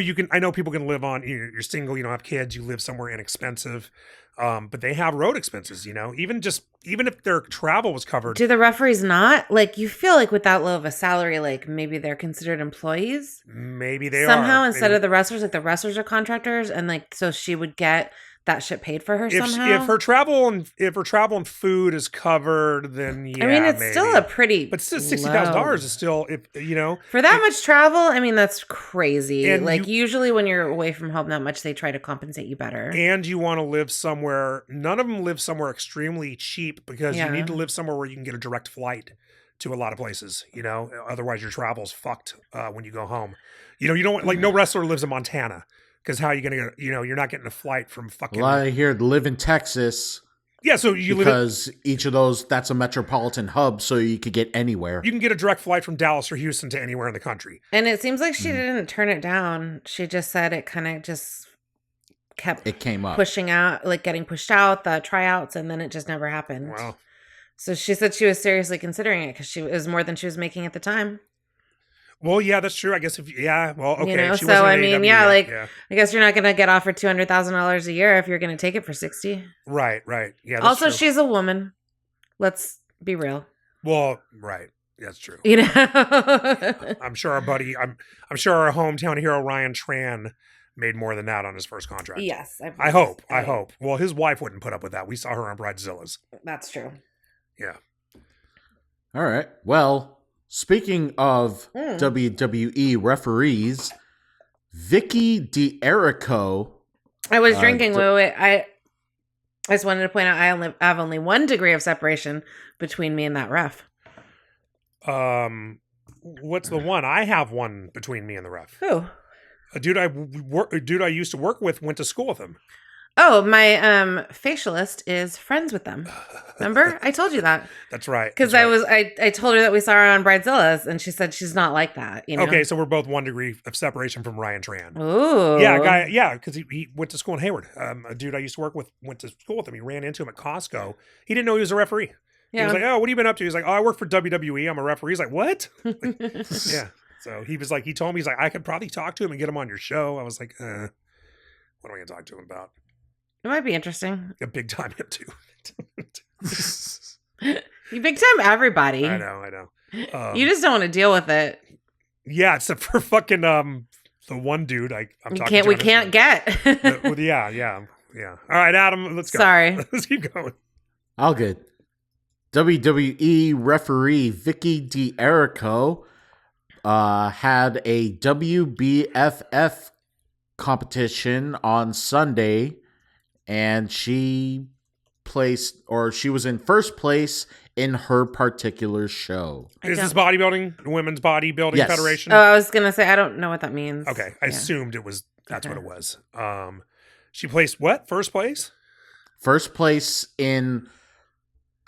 people can live on. You're single. You don't have kids. You live somewhere inexpensive. But they have road expenses. Even if their travel was covered. Do the referees not? Like, you feel like with that low of a salary, like maybe they're considered employees Maybe they somehow are. instead of the wrestlers. Like the wrestlers are contractors, and like so she would get that shit paid for her somehow. If her travel and food is covered, then yeah. I mean, it's maybe. still a pretty, But still, $60,000 is still for that much travel. I mean, that's crazy. And Like usually when you're away from home that much, they try to compensate you better. And you want to live somewhere. None of them live somewhere extremely cheap because you need to live somewhere where you can get a direct flight to a lot of places. Otherwise your travel's fucked when you go home. You don't like no wrestler lives in Montana. Because how are you going to get, you're not getting a flight from fucking. Well, I hear live in Texas. Yeah, so you live because each of those, that's a metropolitan hub, so you could get anywhere. You can get a direct flight from Dallas or Houston to anywhere in the country. And it seems like she didn't turn it down. She just said it kind of just kept It came up. pushing out, like getting pushed out, the tryouts, and then it just never happened. Wow. So she said she was seriously considering it because it was more than she was making at the time. Well, yeah, that's true. I guess okay. She so wasn't I in mean, AEW yeah, yet. I guess you're not going to get offered $200,000 a year if you're going to take it for 60. Right. Yeah. That's Also, true. she's a woman. Let's be real. Well, right. That's true. You know, I'm sure our buddy, I'm sure our hometown hero Ryan Tran made more than that on his first contract. yes, I hope. Well, his wife wouldn't put up with that. We saw her on Bridezillas. That's true. Yeah. All right. Well, speaking of WWE referees, Vicky D'Erico. I was drinking. Wait. I just wanted to point out I have only 1 degree of separation between me and that ref. What's the one? I have one between me and the ref. Who? A dude I used to work with went to school with him. Oh, my facialist is friends with them. Remember? I told you that. That's right. Because I told her that we saw her on Bridezilla's, and she said she's not like that. You know? Okay, so we're both 1 degree of separation from Ryan Tran. Ooh. Yeah, guy. Yeah, because he went to school in Hayward. A dude I used to work with went to school with him. He ran into him at Costco. He didn't know he was a referee. Yeah. He was like, "Oh, what have you been up to?" He's like, "Oh, I work for WWE. I'm a referee." He's like, "What?" Yeah. So he was like, he told me, he's like, "I could probably talk to him and get him on your show." I was like, "What am I going to talk to him about?" It might be interesting. Yeah, big time him too. You big time everybody. I know. You just don't want to deal with it. Yeah, except for fucking the one dude I'm talking to. We can't get. Yeah. All right, Adam, let's go. Sorry. Let's keep going. All good. WWE referee Vicky D'Erico had a WBFF competition on Sunday, and she was in first place in her particular show. Is this bodybuilding, Women's Bodybuilding Yes. Federation? Oh, I was gonna say I don't know what that means. Okay, I assumed that's what it was. She placed what? First place? First place in.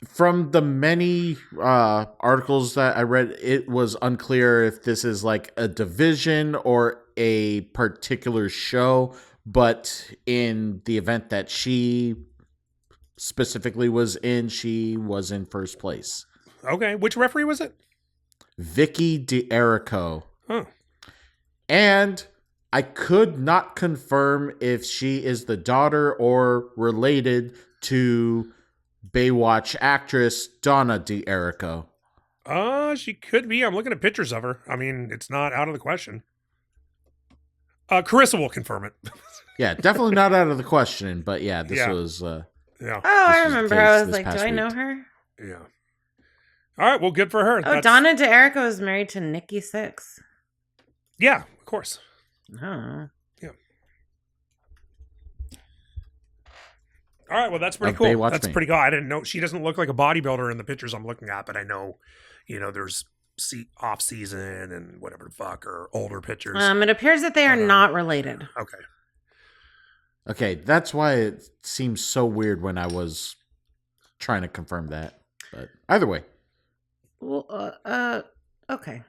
From the many articles that I read, it was unclear if this is like a division or a particular show, but in the event that she specifically was in, she was in first place. Okay, which referee was it? Vicky D'Erico. Huh. And I could not confirm if she is the daughter or related to Baywatch actress Donna D'Erico. She could be. I'm looking at pictures of her. I mean, it's not out of the question. Carissa will confirm it. Yeah, definitely not out of the question, but yeah, this was... Yeah. Oh, I was the remember. case I was this like, do past I know week. her? Yeah. All right, well, good for her. Oh, Donna D'Erico is married to Nikki Sixx. Yeah, of course. Oh. All right, well, that's pretty cool. That's pretty cool. I didn't know. She doesn't look like a bodybuilder in the pictures I'm looking at, but I know, there's off season and whatever the fuck, or older pictures. It appears that they are not related. Okay, that's why it seems so weird when I was trying to confirm that. But either way. Well, okay.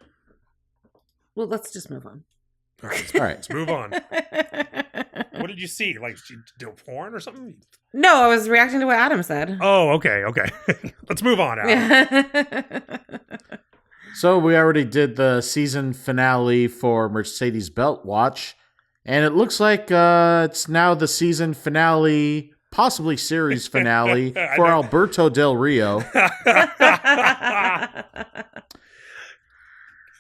Well, let's just move on. All right, let's move on. What did you see? Like, she did porn or something? No, I was reacting to what Adam said. Oh, okay. Let's move on, Adam. So we already did the season finale for Mercedes Belt Watch, and it looks like it's now the season finale, possibly series finale, for Alberto Del Rio.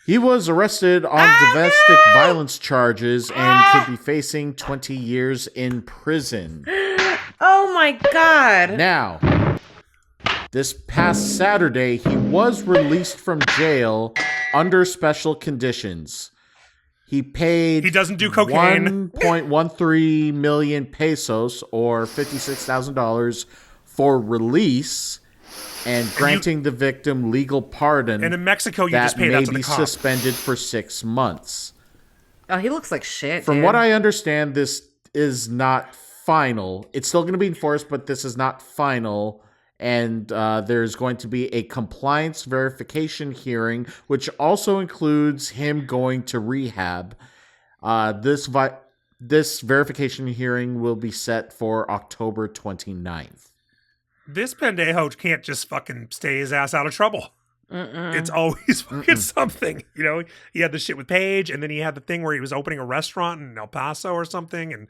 He was arrested on domestic violence charges and could be facing 20 years in prison. Oh my God. Now, this past Saturday, he was released from jail under special conditions. He paid... He doesn't do cocaine. 1.13 million pesos, or $56,000, for release and granting the victim legal pardon. And in Mexico, you just pay that to the cop. That may be suspended for 6 months. Oh, he looks like shit. From what I understand, this is not final. It's still going to be enforced, but this is not final. And there's going to be a compliance verification hearing, which also includes him going to rehab. This verification hearing will be set for October 29th. This pendejo can't just fucking stay his ass out of trouble. It's always fucking something. He had the shit with Paige, and then he had the thing where he was opening a restaurant in El Paso or something and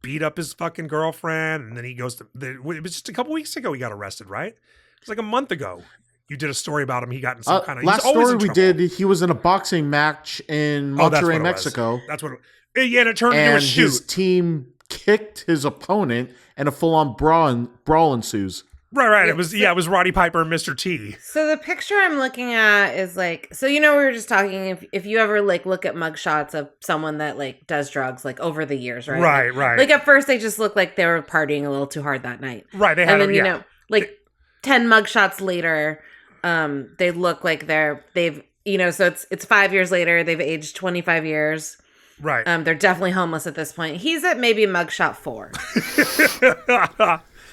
beat up his fucking girlfriend. And then he goes to... It was just a couple weeks ago he got arrested, right? It was like a month ago. You did a story about him. He got in some kind of... Last story we did, he was in a boxing match in Monterrey, Mexico. That's what it was. Yeah, and it turned into a shoot. His team kicked his opponent, and a full-on brawl ensues. Right. It was Roddy Piper and Mr. T. So the picture I'm looking at is like, so we were just talking, if you ever like look at mugshots of someone that like does drugs like over the years, right? Right. Like at first they just look like they were partying a little too hard that night. Right. They had and then, like 10 mugshots later, they look like they've, so it's 5 years later, they've aged 25 years. Right. They're definitely homeless at this point. He's at maybe mugshot 4.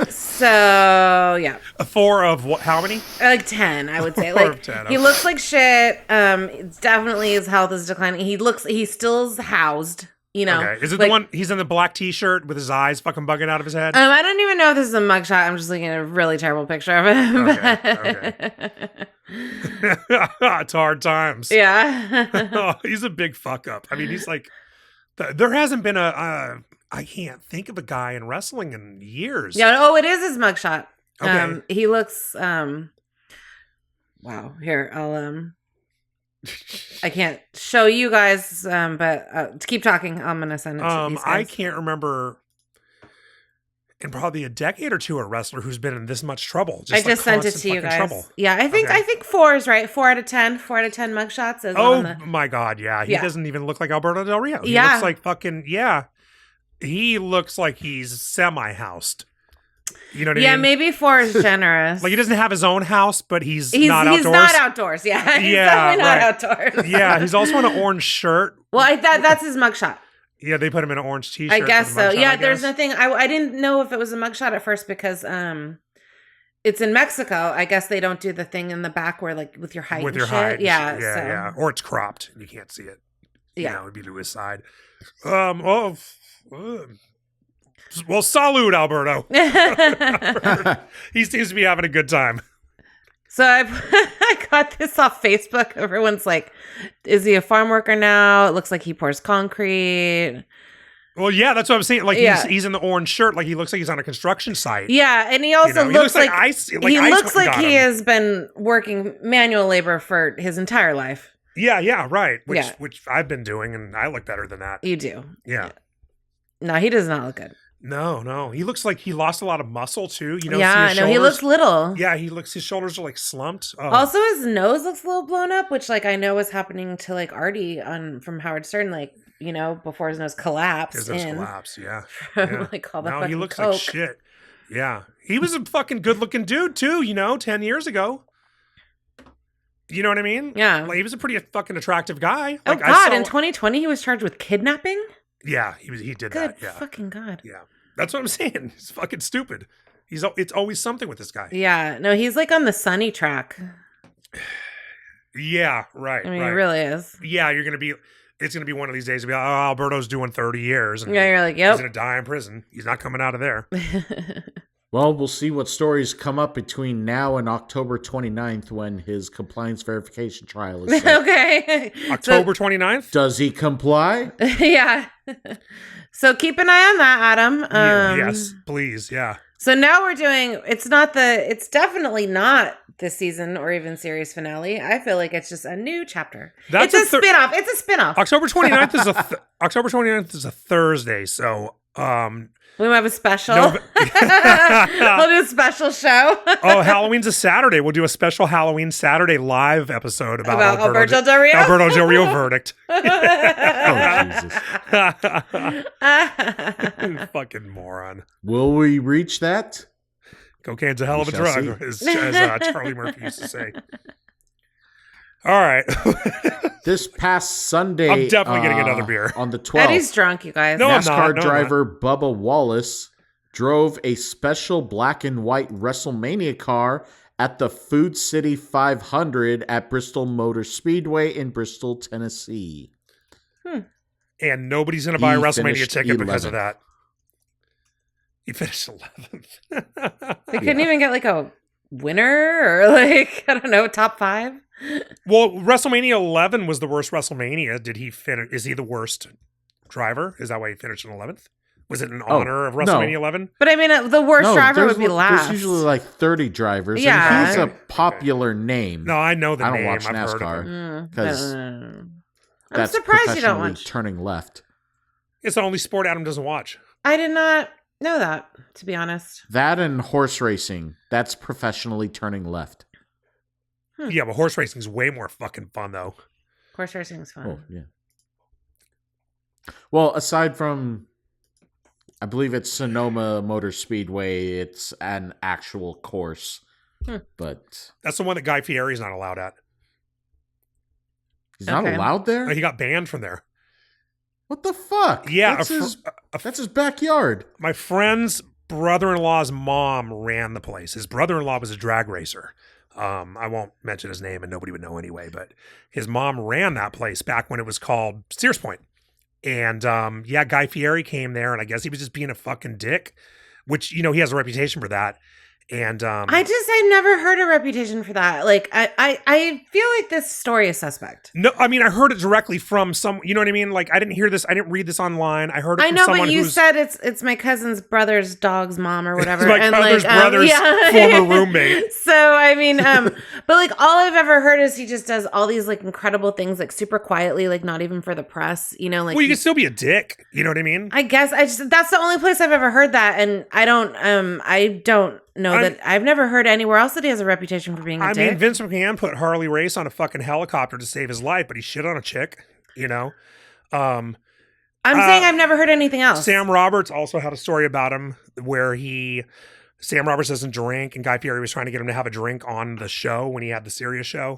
So, yeah. 4 of what? How many? Like 10, I would say. 4 Like of 10. he looks like shit. It's definitely his health is declining. He still's housed, Okay. Is it like, the one he's in the black t-shirt with his eyes fucking bugging out of his head? I don't even know if this is a mugshot. I'm just looking at a really terrible picture of him. Okay. It's hard times. Yeah. Oh, he's a big fuck up. I mean, he's like, there hasn't been I can't think of a guy in wrestling in years. Yeah. Oh, it is his mugshot. Okay. He looks. Wow. Here, I'll. I can't show you guys, but to keep talking, I'm gonna send it to these guys. I can't remember in probably a decade or two a wrestler who's been in this much trouble. I just sent it to you guys. Trouble. Yeah, I think 4 is right. 4 out of 10. 4 out of 10 mugshots. My God, yeah. He doesn't even look like Alberto Del Rio. He looks like fucking He looks like he's semi-housed. You know what I mean? Yeah, maybe 4 is generous. Like he doesn't have his own house, but he's not outdoors. He's not outdoors. Yeah, he's definitely not outdoors. Yeah, he's also in an orange shirt. Well, that's his mugshot. Yeah, they put him in an orange t-shirt. I guess so. Yeah, there's nothing. nothing. I didn't know if it was a mugshot at first because it's in Mexico. I guess they don't do the thing in the back where like with your height With and your shit. height. Yeah, Yeah. Or it's cropped and you can't see it. Yeah. It would be to his side. Well, salute, Alberto. He seems to be having a good time. So I got this off Facebook. Everyone's like, is he a farm worker now? It looks like he pours concrete. Well, yeah, that's what I'm saying. Like he's in the orange shirt, like he looks like he's on a construction site. Yeah, and he also looks like ice. He looks like he has been working manual labor for his entire life. Yeah, right. Which I've been doing, and I look better than that. You do. Yeah. No, he does not look good. No. He looks like he lost a lot of muscle too. Yeah, no, he looks little. Yeah, his shoulders are like slumped. Oh. Also, his nose looks a little blown up, which like I know was happening to like Artie from Howard Stern, like before his nose collapsed. His nose collapsed, yeah. Like all the he looks coke. like shit. Yeah, he was a fucking good-looking dude too. 10 years ago. You know what I mean? Yeah. Like he was a pretty fucking attractive guy. Oh Like, God! In 2020, he was charged with kidnapping. Yeah, he did Good that. Yeah. fucking God. Yeah. That's what I'm saying. He's fucking stupid. It's always something with this guy. Yeah. No, he's like on the Sunny track. Yeah, right. I mean, right. he really is. Yeah, it's gonna be one of these days. Be like, oh, Alberto's doing 30 years. And yeah, you're like, yep. He's gonna die in prison. He's not coming out of there. Well, we'll see what stories come up between now and October 29th when his compliance verification trial is set. Okay. October 29th? Does he comply? Yeah. So keep an eye on that, Adam. Yes, please. Yeah. So now we're doing, it's definitely not this season or even series finale. I feel like it's just a new chapter. It's a spin-off. It's a spin-off. October 29th is a Thursday. So, we might have a special. We'll do a special show. Oh, Halloween's a Saturday. We'll do a special Halloween Saturday live episode about Alberto Del Rio? Alberto Del Rio verdict. Oh, Jesus. Fucking moron. Will we reach that? Cocaine's a hell of a We shall drug, as Charlie Murphy used to say. All right. This past Sunday, I'm definitely getting another beer. On the 12th, Eddie's drunk, you guys. No, I'm NASCAR not. driver Bubba Wallace drove a special black and white Wrestlemania car at the Food City 500 at Bristol Motor Speedway in Bristol, Tennessee. And nobody's going to buy a He WrestleMania finished ticket because of 11th. that. He finished 11th. They couldn't even get like a winner or like, I don't know, top 5. Well, WrestleMania 11 was the worst WrestleMania. Did he finish? Is he the worst driver? Is that why he finished in 11th? Was it in honor of WrestleMania 11? But I mean, the worst driver would be last. There's usually like 30 drivers. Yeah. And he's a popular name. No, I know the I name. don't watch I've heard of NASCAR him. because I'm that's surprised you don't professionally watch. turning left. It's the only sport Adam doesn't watch. I did not. know that, to be honest. That and horse racing. That's professionally turning left. Yeah, but horse racing is way more fucking fun, though. Horse racing is fun. Oh, yeah. Well, aside from, I believe it's Sonoma Motor Speedway, it's an actual course. But That's the one that Guy Fieri's not allowed at. he's not allowed there? He got banned from there. What the fuck? Yeah, That's his backyard. My friend's brother-in-law's mom ran the place. His brother-in-law was a drag racer. I won't mention his name, and nobody would know anyway, but his mom ran that place back when it was called Sears Point. And Guy Fieri came there, and I guess he was just being a fucking dick, which, he has a reputation for that. And I've never heard a reputation for that. Like, I feel like this story is suspect. No, I mean, I heard it directly from some, you know what I mean? Like, I didn't hear this. I didn't read this online. I heard it from someone but you said it's my cousin's brother's dog's mom or whatever. It's my cousin's brother's former roommate. So, I mean, but like all I've ever heard is he just does all these like incredible things, like super quietly, like not even for the press, like. Well, you can still be a dick. You know what I mean? I guess that's the only place I've ever heard that. And I don't know that I've never heard anywhere else that he has a reputation for being a dick. I mean, Vince McMahon put Harley Race on a fucking helicopter to save his life, but he shit on a chick, I'm saying I've never heard anything else. Sam Roberts also had a story about him where Sam Roberts doesn't drink, and Guy Fieri was trying to get him to have a drink on the show when he had the Sirius show.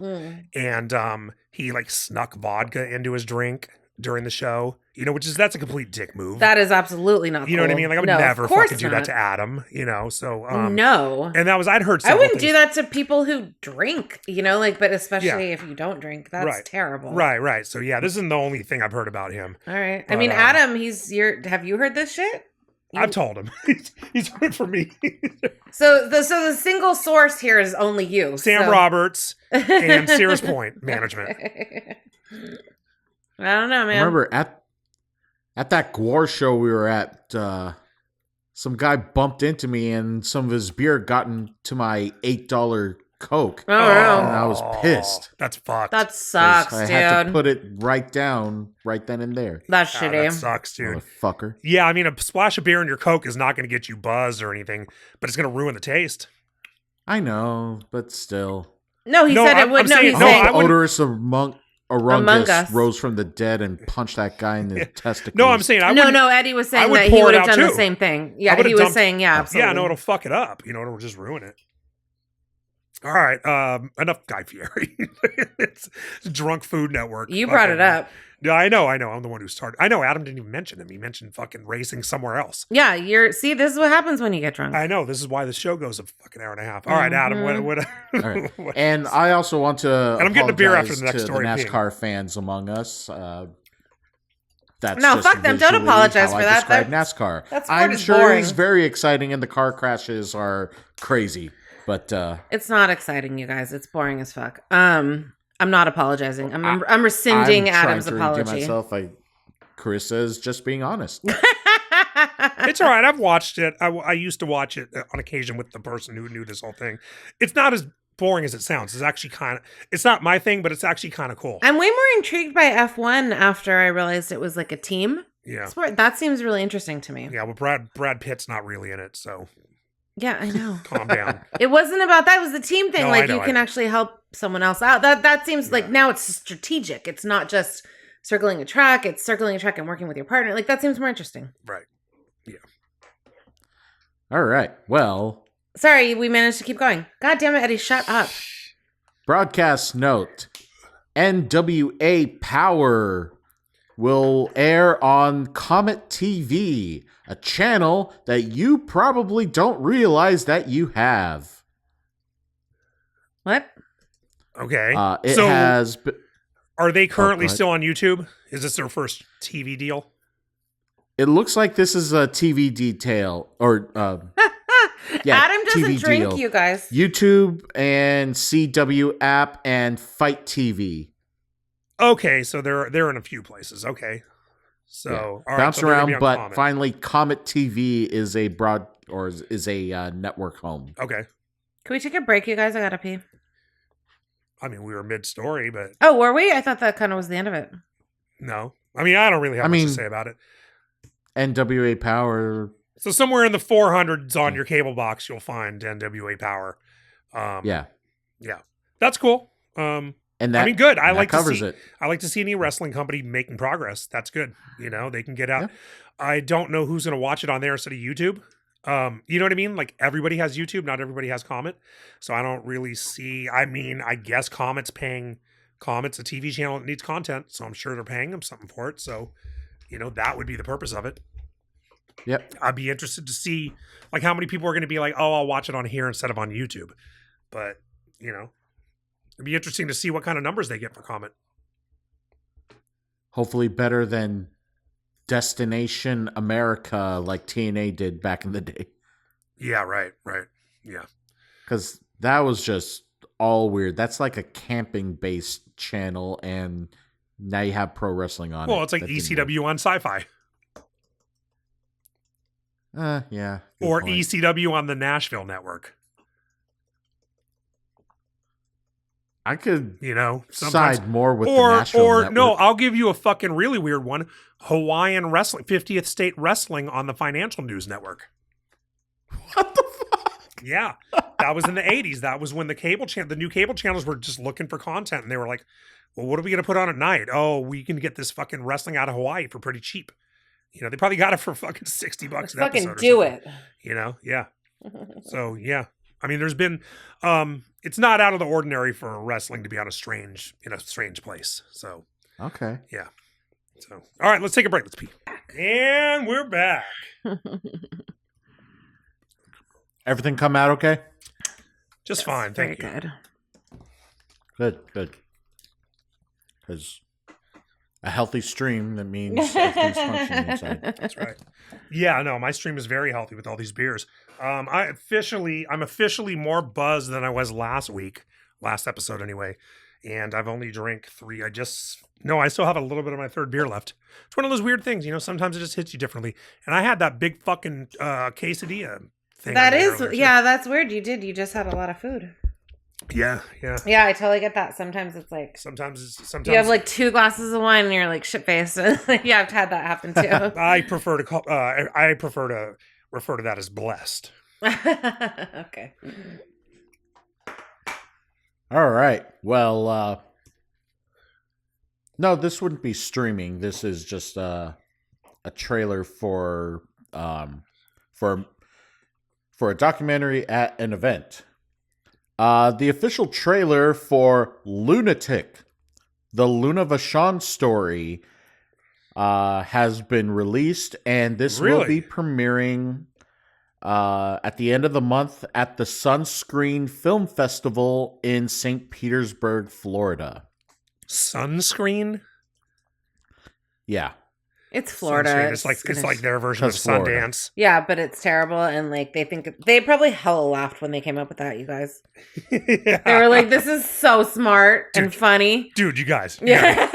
And he like snuck vodka into his drink during the show, that's a complete dick move. That is absolutely not cool. You know what I mean? Like, I would never fucking do that to Adam, so. No. And I'd heard I wouldn't do that to people who drink, but especially if you don't drink. That's terrible. Right. So, yeah, this isn't the only thing I've heard about him. All right. But, I mean, Adam, have you heard this shit? I've told him. He's heard it from me. So the single source here is only you. Sam Roberts and Sears Point Management. I don't know, man. I remember at that Gwar show we were at, some guy bumped into me and some of his beer got into my $8 Coke. Oh, and I was pissed. That's fucked. That sucks, I dude. had to put it right down right then and there. That's shitty. That sucks, dude. Motherfucker. Yeah, I mean, a splash of beer in your Coke is not going to get you buzzed or anything, but it's going to ruin the taste. I know, but still. No, he said it would. No, he's saying odorous Among Us rose from the dead and punched that guy in the testicles. No, I'm saying Eddie was saying that he would have done the same thing. Yeah, he was saying, absolutely. Yeah, no, it'll fuck it up. It'll just ruin it. All right, enough Guy Fieri. It's Drunk Food Network. You brought it up. Yeah, I know. I'm the one who started. I know Adam didn't even mention him. He mentioned fucking racing somewhere else. Yeah, see, this is what happens when you get drunk. I know. This is why the show goes a fucking hour and a half. All right, Adam. What All right. And I also want to and I'm getting a beer after the next story. The NASCAR fans among us. That's no, just fuck them. Don't apologize how for I that. describe NASCAR. That's I'm sure boring. it's very exciting, and the car crashes are crazy. But it's not exciting, you guys. It's boring as fuck. I'm not apologizing. I'm rescinding Adam's apology. Myself, Carissa is just being honest. It's all right. I've watched it. I used to watch it on occasion with the person who knew this whole thing. It's not as boring as it sounds. It's actually it's not my thing, but it's actually kind of cool. I'm way more intrigued by F1 after I realized it was like a team sport. That seems really interesting to me. Yeah, well, Brad Pitt's not really in it, so. Yeah, I know. Calm down. It wasn't about that. It was the team thing. No, you can actually help someone else out. That seems like now it's strategic. It's not just circling a track. It's circling a track and working with your partner. Like that seems more interesting. Right. Yeah. All right. Well. Sorry, we managed to keep going. God damn it, Eddie, shut up. Broadcast note. NWA Power will air on Comet TV, a channel that you probably don't realize that you have. What? Okay. It has... Are they currently still on YouTube? Is this their first TV deal? It looks like this is a TV detail, or... Adam doesn't TV drink, deal. you guys. YouTube and CW app and Fight TV. Okay, so they're in a few places. Okay, so all right, bounce around, but Comet. finally, Comet TV is a network home. Okay, Can we take a break, you guys? I gotta pee. I mean, we were mid-story, but Oh, were we? I thought that kind of was the end of it. no. I mean, I don't really have much to say about it. NWA Power So somewhere in the 400s on your cable box, you'll find NWA Power. Yeah. Yeah. That's cool. And that, I mean, good. I that like covers to see it. I like to see any wrestling company making progress. That's good. You know, they can get out. Yeah. I don't know who's going to watch it on there instead of YouTube. You know what I mean? Like everybody has YouTube, not everybody has Comet. So I don't really see. I mean, I guess Comet's paying Comet's a TV channel that needs content, so I'm sure they're paying them something for it. So, you know, that would be the purpose of it. Yep. I'd be interested to see like how many people are going to be like, oh, I'll watch it on here instead of on YouTube. But, you know, it'd be interesting to see what kind of numbers they get for Comet. Hopefully better than Destination America like TNA did back in the day. Yeah, right. Yeah. Because that was just all weird. That's like a camping-based channel, and now you have pro wrestling on it. Well, it's like That didn't ECW on Sci-Fi. work. Yeah. good Or point. ECW on the Nashville network. I could You know, sometimes. side more with the Or Nashville network. no, I'll give you a fucking really weird one. Hawaiian Wrestling, 50th State Wrestling on the Financial News Network. What the fuck? Yeah, that was in the 80s. That was when the new cable channels were just looking for content, and they were like, well, what are we going to put on at night? Oh, we can get this fucking wrestling out of Hawaii for pretty cheap. You know, they probably got it for fucking $60 an episode. Fucking or do something. it. You know, yeah. So, yeah. I mean, there's been, it's not out of the ordinary for wrestling to be in a strange place. So, Okay. yeah. So, all right, let's take a break. Let's pee. And we're back. Everything come out okay? Just fine. Very Thank you. good. Good. Because a healthy stream, that means everything's functioning inside. That's right. Yeah, no, my stream is very healthy with all these beers. I'm officially more buzzed than I was last episode anyway. And I've only drank 3. I still have a little bit of my third beer left. It's one of those weird things, you know, sometimes it just hits you differently. And I had that big fucking quesadilla thing. That I made is, earlier, too. yeah, that's weird. You just had a lot of food. Yeah. Yeah, I totally get that. Sometimes it's like, Sometimes you have like 2 glasses of wine and you're like shit faced. Yeah, I've had that happen too. I prefer to refer to that as blessed. Okay. All right. Well, no, this wouldn't be streaming. This is just a trailer for a documentary at an event. The official trailer for Lunatic, the Luna Vachon story, has been released, and this will be premiering at the end of the month at the Sunscreen Film Festival in St. Petersburg, Florida. Sunscreen? Yeah. It's Florida. Sunscreen. It's like their version of Florida. Sundance. Yeah, but it's terrible, and like they probably hella laughed when they came up with that. You guys, Yeah. they were like, "This is so smart and funny." Dude, you guys. Yeah.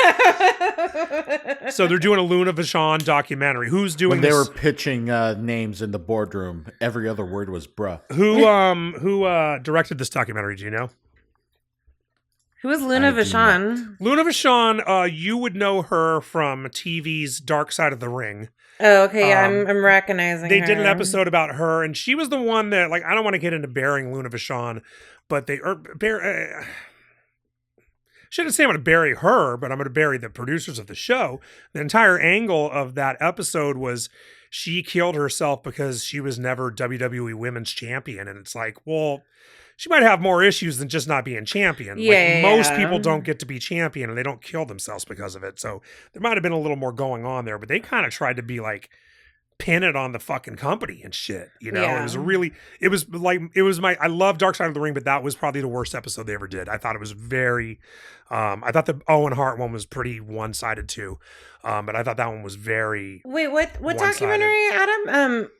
So they're doing a Luna Vachon documentary. Who's doing When they this? were pitching names in the boardroom, every other word was bruh. Who directed this documentary? Do you know? Who is Luna I do Vachon? Luna Vachon, you would know her from TV's Dark Side of the Ring. Oh, okay. Yeah, I'm recognizing. They her. did an episode about her, and she was the one that, like, I don't want to get into burying Luna Vachon, but shouldn't say I'm going to bury her, but I'm going to bury the producers of the show. The entire angle of that episode was she killed herself because she was never WWE Women's Champion, and it's like, well, she might have more issues than just not being champion. Yeah, most people don't get to be champion, and they don't kill themselves because of it. So there might have been a little more going on there, but they kind of tried to be like, pin it on the fucking company and shit. You know, Yeah. I love Dark Side of the Ring, but that was probably the worst episode they ever did. I thought it was very, I thought the Owen Hart one was pretty one-sided too. But I thought that one was very Wait, what one-sided. documentary, Adam?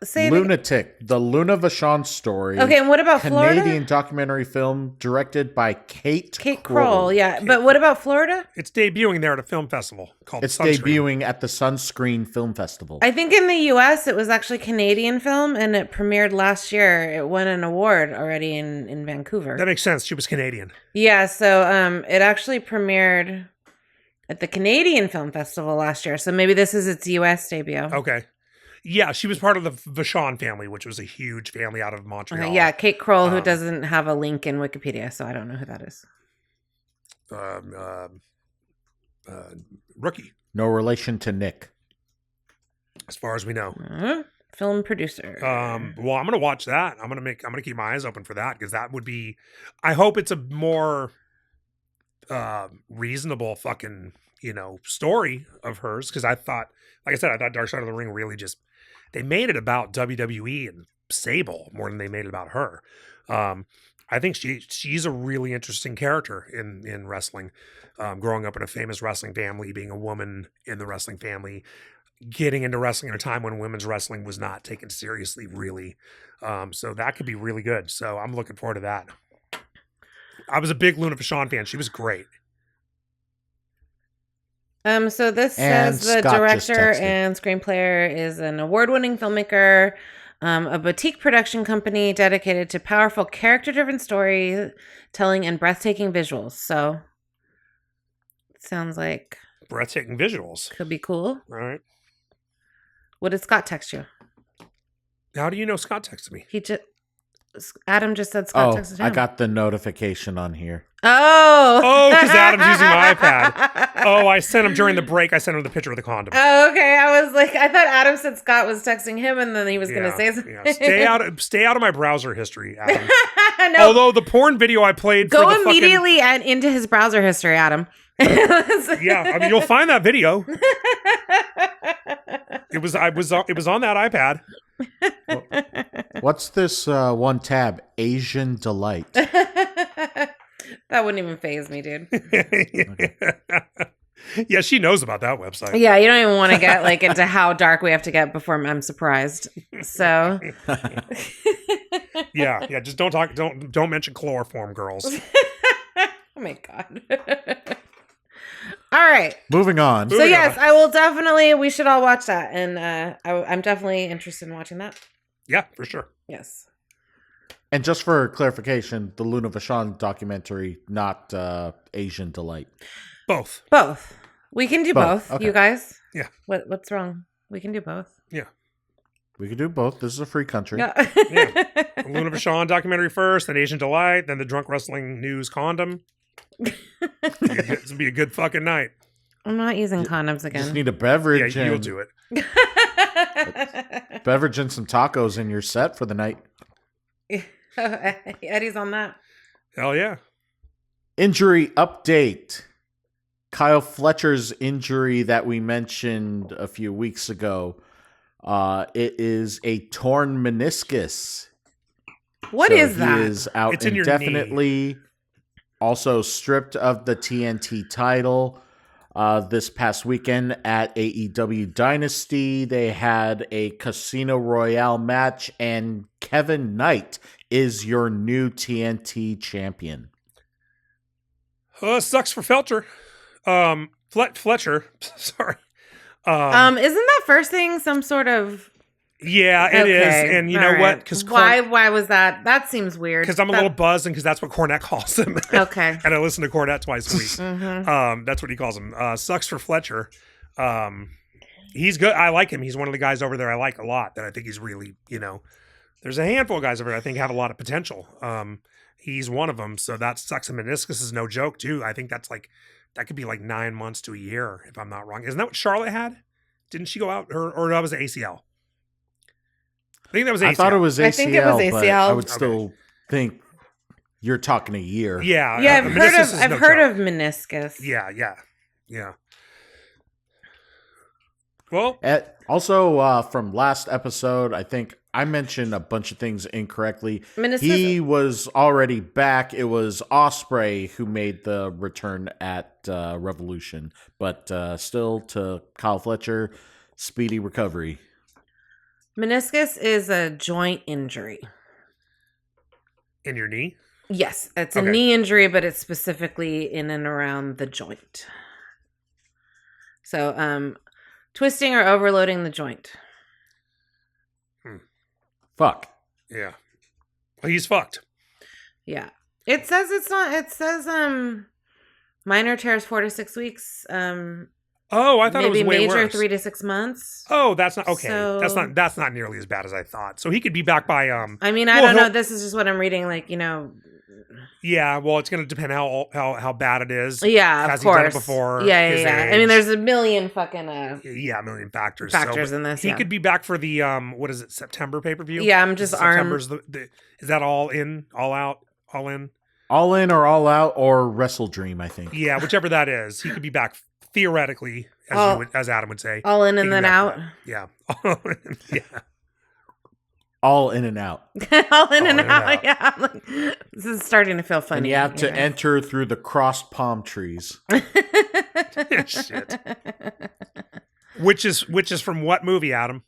Say it Lunatic, the Luna Vachon story. again. Okay, and what about Canadian Florida? documentary film directed by Kate Kroll, yeah. But what about Florida? It's debuting there at a film festival called It's Sunscreen. debuting at the Sunscreen Film Festival. I think in the U.S. it was actually Canadian film, and it premiered last year. It won an award already in Vancouver. That makes sense. She was Canadian. Yeah, so it actually premiered at the Canadian Film Festival last year. So maybe this is its U.S. debut. Okay. Yeah, she was part of the Vachon family, which was a huge family out of Montreal. Yeah, Kate Kroll, who doesn't have a link in Wikipedia, so I don't know who that is. Rookie, No relation to Nick. as far as we know. Film producer. Well, I'm gonna watch that. I'm gonna keep my eyes open for that because that would be. I hope it's a more reasonable fucking story of hers because I thought, like I said, I thought Dark Side of the Ring really just they made it about WWE and Sable more than they made it about her. I think she's a really interesting character in wrestling. Growing up in a famous wrestling family, being a woman in the wrestling family, getting into wrestling at a time when women's wrestling was not taken seriously, really. So that could be really good. So I'm looking forward to that. I was a big Luna Vachon fan. She was great. So this And says the Scott just director texted. and screenplayer is an award-winning filmmaker, a boutique production company dedicated to powerful character-driven storytelling and breathtaking visuals. So it sounds like Breathtaking visuals. could be cool. All right. What did Scott text you? How do you know Scott texted me? Adam just said Scott Oh, texted him. I got the notification on here. Oh, because Adam's using my iPad. Oh, I sent him during the break. I sent him the picture of the condom. Oh, okay. I was like, I thought Adam said Scott was texting him, and then he was going to say something. Yeah. Stay out of my browser history, Adam. No, Although the porn video I played for go the immediately and into his browser history, Adam. yeah, I mean you'll find that video. It was on that iPad. What's this one tab? Asian Delight. That wouldn't even faze me, dude. Yeah, she knows about that website. Yeah, you don't even want to get like into how dark we have to get before I'm surprised. So yeah, just don't mention chloroform, girls. oh my god. All right. Moving on. So yes, I will definitely. We should all watch that, and I'm definitely interested in watching that. Yeah, for sure. Yes. And just for clarification, the Luna Vachon documentary, not Asian Delight. Both. We can do both. Okay. You guys. Yeah. What's wrong? We can do both. Yeah. We could do both. This is a free country. Yeah. The Luna Vachon documentary first, then Asian Delight, then the Drunk Wrestling News condom. It's gonna be a good fucking night. I'm not using condoms again. Just need a beverage. Yeah, you'll and do it. beverage and some tacos, and you're set for the night. Eddie's on that. Hell yeah. Injury update. Kyle Fletcher's injury that we mentioned a few weeks ago. It is a torn meniscus. What So is that? He is out It's in your indefinitely. Also stripped of the TNT title. This past weekend at AEW Dynasty, they had a Casino Royale match, and Kevin Knight is your new TNT champion. Sucks for Felcher. Fletcher. Sorry. Isn't that first thing some sort of? Yeah, it is. And you know what? Because why was that? That seems weird. Because I'm a little buzzed, and because that's what Cornette calls him. Okay. And I listen to Cornette twice a week. Mm-hmm. That's what he calls him. Sucks for Fletcher. He's good. I like him. He's one of the guys over there I like a lot. That I think he's really, there's a handful of guys over there I think have a lot of potential. He's one of them. So that sucks. And meniscus is no joke too. I think that could be like 9 months to a year if I'm not wrong. Isn't that what Charlotte had? Didn't she go out or that was ACL? I think that was ACL. I thought it was ACL. I think it was but ACL. I would still think you're talking a year. Yeah. Yeah, meniscus is I've no heard joke. of meniscus. Yeah. Well, Also, from last episode, I think I mentioned a bunch of things incorrectly. Meniscus. He was already back. It was Ospreay who made the return at Revolution, but still to Kyle Fletcher, speedy recovery. Meniscus is a joint injury. in your knee? Yes, it's a Okay. knee injury, but it's specifically in and around the joint. So, twisting or overloading the joint. Fuck. Yeah. Well, he's fucked. Yeah. It says it's not, it says, minor tears 4 to 6 weeks. Oh, I thought maybe it was way major worse. 3 to 6 months. Oh, that's not okay. So- That's not nearly as bad as I thought. So he could be back by I mean, I don't know. This is just what I'm reading. Like, Yeah, well, it's going to depend how bad it is. yeah, Has of course. he done it before? Yeah. His I age? mean, there's a million fucking a million factors. factors but in this. He Yeah. could be back for the What is it? September pay per view. Yeah, I'm just September's is that all in, all out, all in? All in or all out or Wrestle Dream, I think. Yeah, whichever that is, he could be back theoretically, as Adam would say. all in He and could be then back out. for that. Yeah, yeah. All in and out. all in and and out. out. Yeah. I'm like, this is starting to feel funny. And you have to know? enter through the crossed palm trees. Shit. Which is from what movie, Adam?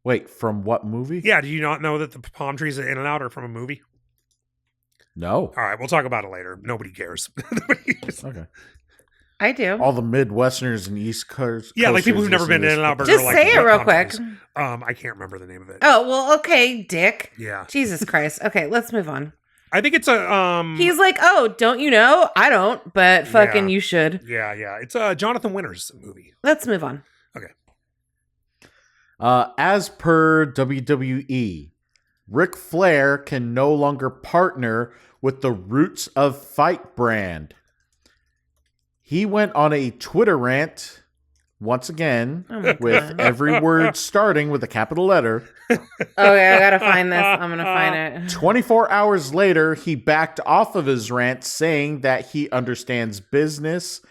Wait, from what movie? Yeah, do you not know that the palm trees in and out are from a movie? No. All right, we'll talk about it later. Nobody cares. Okay. I do. All the Midwesterners and East Coast. Yeah, like people who've never been to In-N-Out Burger. Just like, say it what real palm quick. trees? I can't remember the name of it. Oh, well, okay, Dick. Yeah, Jesus Christ. Okay, let's move on. I think it's a He's like, oh, don't you know? I don't, but fucking Yeah. you should. Yeah, it's a Jonathan Winters movie. Let's move on. As per WWE, Ric Flair can no longer partner with the Roots of Fight brand. He went on a Twitter rant, once again, Oh my with God. every word starting with a capital letter. Okay, I gotta find this. I'm gonna find it. 24 hours later, he backed off of his rant, saying that he understands business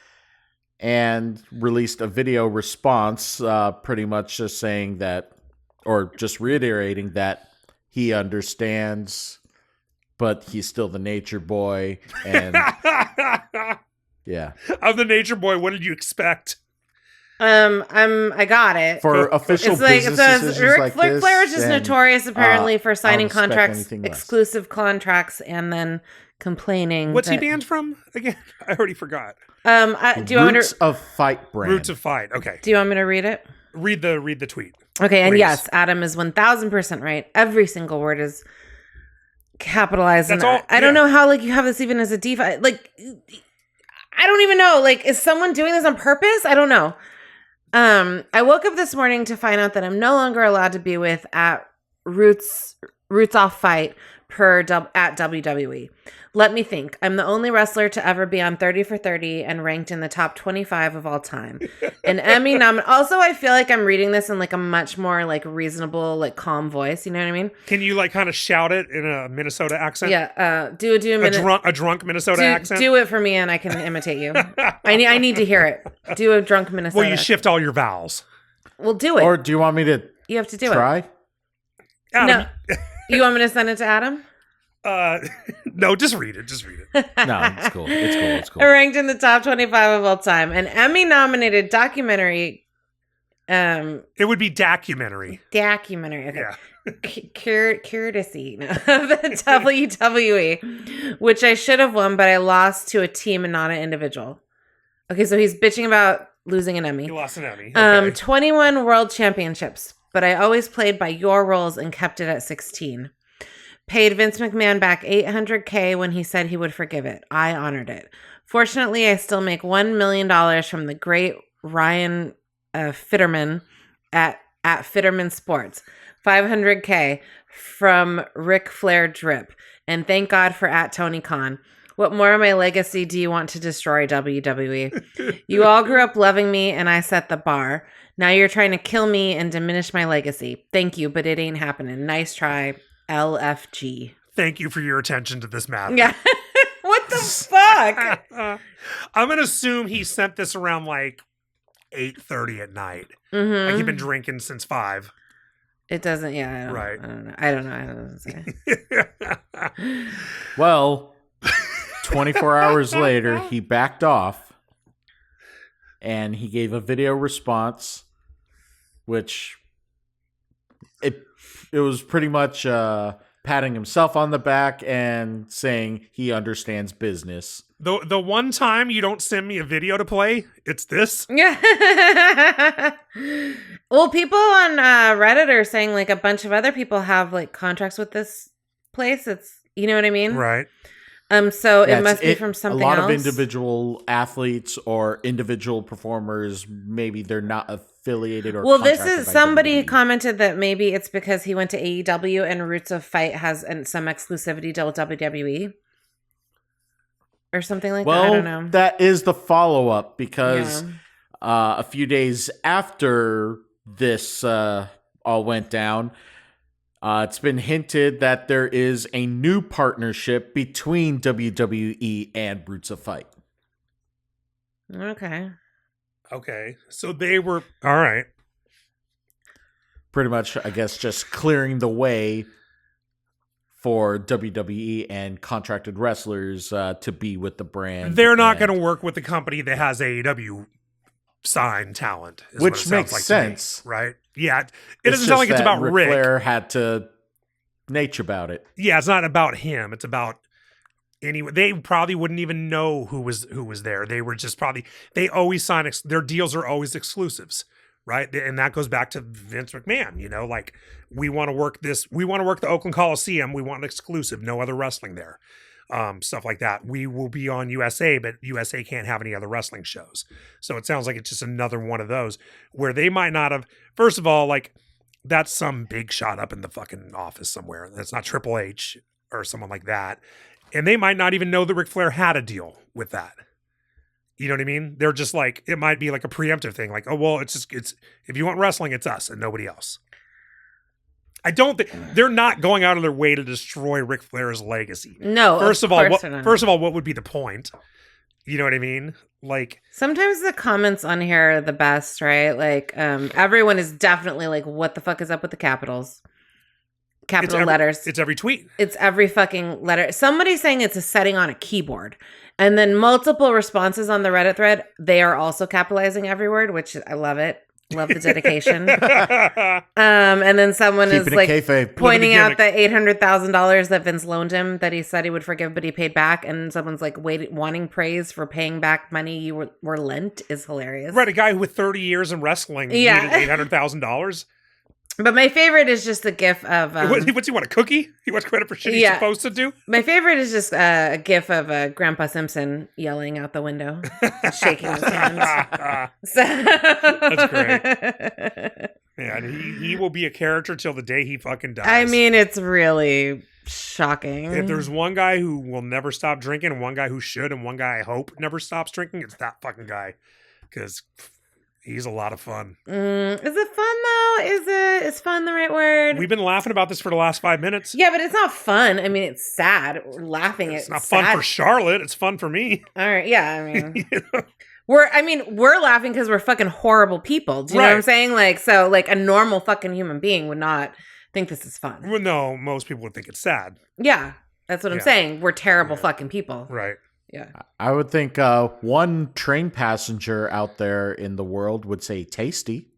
and released a video response, pretty much just saying that, or just reiterating that he understands, but he's still the nature boy. And yeah, I'm the nature boy. What did you expect? I got it. for official business decisions like Ric this, Flair is just then, notorious apparently for signing expect contracts, anything less. exclusive contracts, and then complaining. What's he that- banned from again? I already forgot. do you want me Roots to? of Fight brand. Roots of Fight. Okay, Do you want me to read it? read the tweet. Okay, and Please. yes, Adam is 1000% right. Every single word is capitalized. That's and all- I don't yeah. know how like you have this even as a DeFi. Like, I don't even know. Like, is someone doing this on purpose? I don't know. I woke up this morning to find out that I'm no longer allowed to be with at Roots Off Fight at WWE. Let me think. I'm the only wrestler to ever be on 30 for 30 and ranked in the top 25 of all time. An Emmy nominee. Also, I feel like I'm reading this in like a much more like reasonable, like calm voice. You know what I mean? Can you like kind of shout it in a Minnesota accent? Yeah. Do a a minute. drunk Minnesota accent. Do it for me, and I can imitate you. I need to hear it. Do a drunk Minnesota. Well, you shift all your vowels. Well, do it. Or do you want me to You have to do try? it. Adam, No. You want me to send it to Adam? no, just read it. Just read it. No, it's cool. It's cool. Ranked in the top 25 of all time. An Emmy-nominated documentary. It would be documentary. Documentary. Okay. Yeah. Courtesy of the WWE, which I should have won, but I lost to a team and not an individual. Okay, so he's bitching about losing an Emmy. You lost an Emmy. Okay. 21 world championships, but I always played by your rules and kept it at 16. Paid Vince McMahon back $800K when he said he would forgive it. I honored it. Fortunately, I still make $1 million from the great Ryan Fitterman at Fitterman Sports. $500K from Ric Flair Drip. And thank God for at Tony Khan. What more of my legacy do you want to destroy, WWE? You all grew up loving me and I set the bar. Now you're trying to kill me and diminish my legacy. Thank you, but it ain't happening. Nice try, LFG. Thank you for your attention to this matter. Yeah. What the fuck? I'm gonna assume he sent this around like 8:30 at night. Mm-hmm. Like he'd been drinking since 5. It doesn't, yeah. Right. I don't know. Say. Well, 24 hours later, he backed off and he gave a video response, which it was pretty much patting himself on the back and saying he understands business. The one time you don't send me a video to play, it's this. Yeah. Well, people on Reddit are saying like a bunch of other people have like contracts with this place. It's, you know what I mean? Right. So it must be from something else. A lot of individual athletes or individual performers, maybe they're not affiliated or. Well, this is by somebody WWE. commented that maybe it's because he went to AEW and Roots of Fight has some exclusivity deal with WWE or something like that. I don't know. That is the follow up because a few days after this all went down. It's been hinted that there is a new partnership between WWE and Roots of Fight. Okay. So they were all right. Pretty much, I guess, just clearing the way for WWE and contracted wrestlers to be with the brand. They're not going to work with the company that has AEW signed talent, which makes sense, right? Yeah, it doesn't sound like it's about Rick. Flair had to nature about it. Yeah, it's not about him. It's about anyway. They probably wouldn't even know who was there. They were just they always sign their deals are always exclusives, right? And that goes back to Vince McMahon. You know, like we want to work this. We want to work the Oakland Coliseum. We want an exclusive. No other wrestling there. Stuff like that. We will be on USA, but USA can't have any other wrestling shows. So it sounds like it's just another one of those where they might not have. First of all, like that's some big shot up in the fucking office somewhere. That's not Triple H or someone like that. And they might not even know that Ric Flair had a deal with that. You know what I mean? They're just like, it might be like a preemptive thing. Like, oh, well, it's if you want wrestling, it's us and nobody else. I don't think they're not going out of their way to destroy Ric Flair's legacy. No, first of all, what would be the point? You know what I mean? Like sometimes the comments on here are the best, right? Like everyone is definitely like, "What the fuck is up with the capitals? Capital letters." It's every tweet. It's every fucking letter. Somebody's saying it's a setting on a keyboard, and then multiple responses on the Reddit thread. They are also capitalizing every word, which I love it. Love the dedication. And then someone is like pointing out the $800,000 that Vince loaned him that he said he would forgive, but he paid back. And someone's like wanting praise for paying back money you were lent is hilarious. Right, a guy with 30 years in wrestling needed $800,000. But my favorite is just the gif of... what's he want, a cookie? He wants credit for shit he's supposed to do? My favorite is just a gif of Grandpa Simpson yelling out the window, shaking his hands. That's great. Yeah, and he will be a character till the day he fucking dies. I mean, it's really shocking. If there's one guy who will never stop drinking and one guy who should and one guy I hope never stops drinking, it's that fucking guy. Because... he's a lot of fun. Is it fun though? Is fun the right word? We've been laughing about this for the last 5 minutes. Yeah, but it's not fun. I mean, it's sad. We're laughing. It's not fun for Charlotte. It's fun for me. All right. Yeah. I mean, we're laughing because we're fucking horrible people. Do you know what I'm saying? Like, so like a normal fucking human being would not think this is fun. Well, no, most people would think it's sad. Yeah. That's what I'm saying. We're terrible fucking people. Right. Yeah. I would think one train passenger out there in the world would say tasty.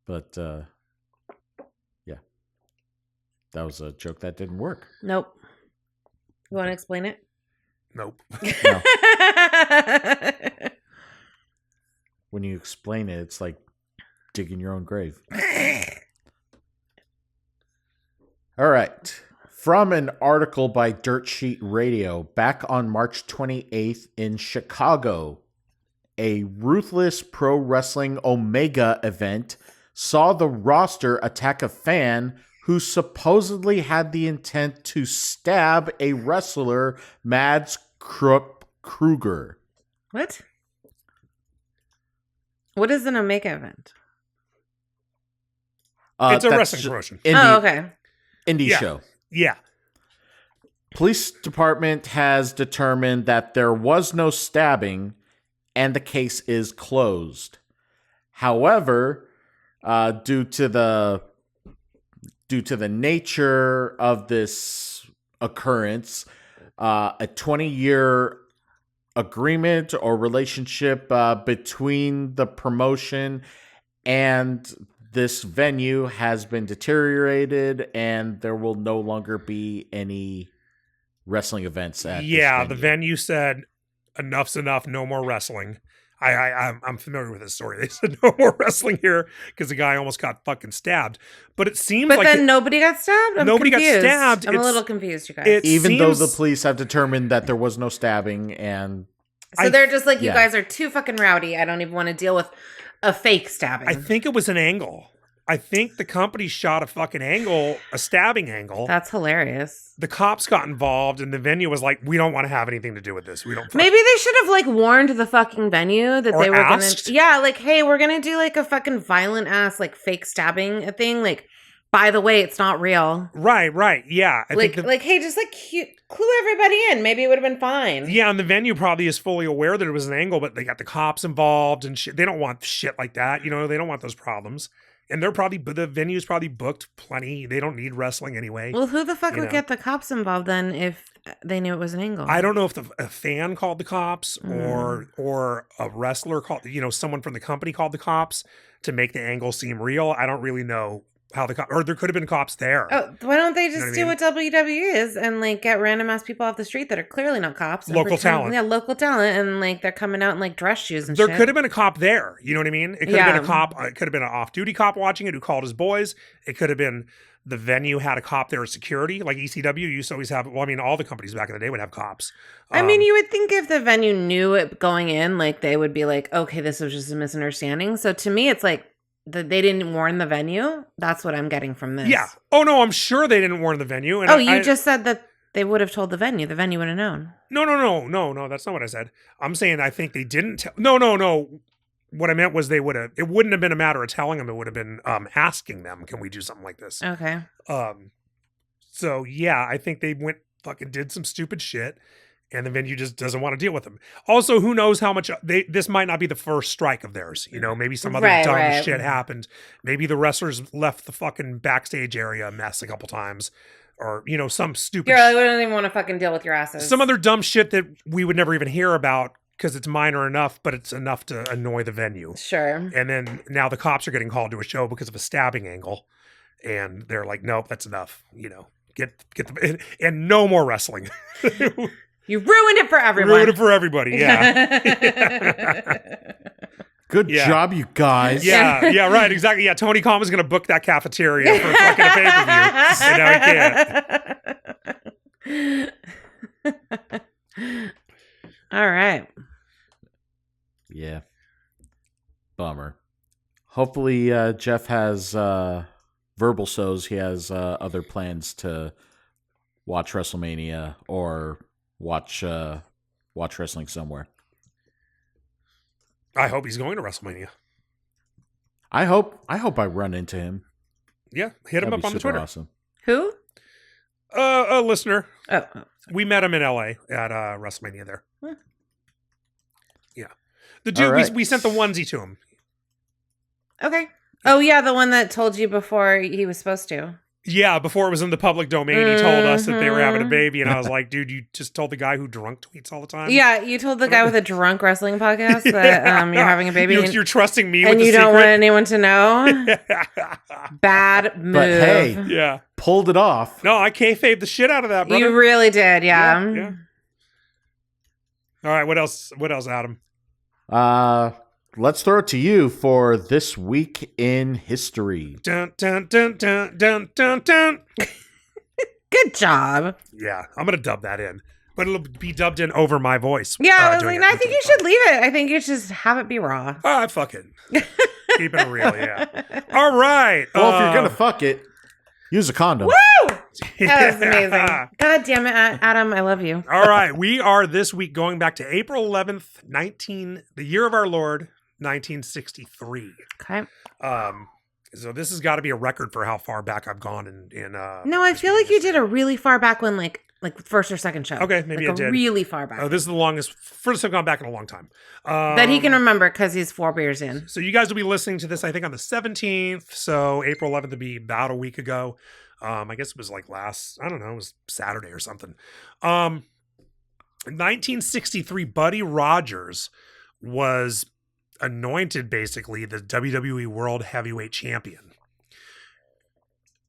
But, yeah. That was a joke that didn't work. Nope. You want to explain it? Nope. No. When you explain it, it's like digging your own grave. All right. From an article by Dirt Sheet Radio, back on March 28th in Chicago, a Ruthless Pro Wrestling Omega event saw the roster attack a fan who supposedly had the intent to stab a wrestler, Mads Kruger. What? What is an Omega event? It's a wrestling promotion. Okay. Indie show. Yeah. Police department has determined that there was no stabbing and the case is closed. However, due to the nature of this occurrence, a 20-year agreement or relationship between the promotion and this venue has been deteriorated, and there will no longer be any wrestling events at this venue. The venue said, enough's enough, no more wrestling. I'm familiar with this story. They said no more wrestling here because the guy almost got fucking stabbed. But it seems But like then nobody got stabbed? Nobody got stabbed. I'm a little confused, you guys. Even though the seems- police have determined that there was no stabbing and So they're just like, you yeah. guys are too fucking rowdy. I don't even want to deal with a fake stabbing. I think it was an angle. I think the company shot a fucking angle, a stabbing angle. That's hilarious. The cops got involved, and the venue was like, "We don't want to have anything to do with this. We don't." Maybe they should have like warned the fucking venue that Or they were asked. gonna, yeah, like, hey, we're gonna do like a fucking violent ass like fake stabbing thing. Like, by the way, it's not real. Right, yeah. I think Like, hey, just like clue everybody in. Maybe it would have been fine. yeah, and the venue probably is fully aware that it was an angle, but they got the cops involved and shit. They don't want shit like that, They don't want those problems. And the venue's probably booked plenty. They don't need wrestling anyway. Well, who the fuck You would know. get the cops involved then if they knew it was an angle? I don't know if a fan called the cops or a wrestler called, someone from the company called the cops to make the angle seem real. I don't really know how or there could have been cops there. Oh, why don't they just what I do mean? what WWE is and like get random ass people off the street that are clearly not cops? and Local pretend- talent. Yeah, local talent. And like they're coming out in like dress shoes and There shit. could have been a cop there. You know what I mean? It could have been a Yeah. cop. It could have been an off-duty cop watching it who called his boys. It could have been the venue had a cop there as security. Like ECW used to always have. Well, I mean, all the companies back in the day would have cops. I mean, you would think if the venue knew it going in, like they would be like, okay, this was just a misunderstanding. So to me, it's like they didn't warn the venue. That's what I'm getting from this. Yeah. Oh no, I'm sure they didn't warn the venue. And Oh, you I- just said that they would have told the venue. The venue would have known. No. That's not what I said. I'm saying I think they didn't. No. What I meant was they would have. It wouldn't have been a matter of telling them. It would have been asking them, "Can we do something like this?" Okay. So yeah, I think they went fucking did some stupid shit, and the venue just doesn't want to deal with them. Also, who knows how much this might not be the first strike of theirs. Maybe some other dumb Right. shit happened. Maybe the wrestlers left the fucking backstage area a mess a couple times, or some stupid. Girl, I wouldn't even want to fucking deal with your asses. Some other dumb shit that we would never even hear about because it's minor enough, but it's enough to annoy the venue. Sure. And then now the cops are getting called to a show because of a stabbing angle, and they're like, "Nope, that's enough." Get the and no more wrestling. You ruined it for everyone. Ruined it for everybody. Yeah, good Yeah. job, you guys. yeah, right, exactly. Yeah, Tony Khan was going to book that cafeteria for fucking a pay per view, and now he can't. All right. Yeah. Bummer. Hopefully, Jeff has verbal shows. He has other plans to watch WrestleMania or watch wrestling somewhere. I hope he's going to WrestleMania. I hope I run into him. Yeah, hit him That'd up be on the super Twitter. Awesome. Who? A listener. Oh. We met him in LA at WrestleMania there. Hmm. Yeah. The dude, All right. we sent the onesie to him. Okay. Oh, yeah, the one that told you before he was supposed to. Yeah, before it was in the public domain, he told us that they were having a Mhm. baby, and I was like, dude, you just told the guy who drunk tweets all the time? Yeah, you told the guy with a drunk wrestling podcast that you're having a baby You're trusting me with and the you don't want secret? anyone to know. Bad move. But hey, Yeah. pulled it off. No, I kayfabe the shit out of that, brother. You really did, yeah. Yeah. All right, what else, Adam? Let's throw it to you for this week in history. Dun, dun, dun, dun, dun, dun, dun. Good job. Yeah, I'm going to dub that in. But it'll be dubbed in over my voice. Yeah, I was doing like, it, I think which you is should leave it. I think you should just have it be raw. fine. Fuck it. Keep it real, yeah. All right. Well, if you're gonna fuck it, use a condom. Woo! That was Yeah. amazing. God damn it, Adam. I love you. All right, we are this week going back to April 11th, the year of our Lord, 1963. Okay. So this has got to be a record for how far back I've gone in No, I feel like you did a really far back one, like first or second show. Okay, maybe like I did. really far back. Oh, this is the furthest I've gone back in a long time. that he can remember because he's 4 beers in. So you guys will be listening to this, I think, on the 17th. So April 11th would be about a week ago. I guess it was like it was Saturday or something. 1963, Buddy Rogers was anointed basically the WWE World Heavyweight Champion.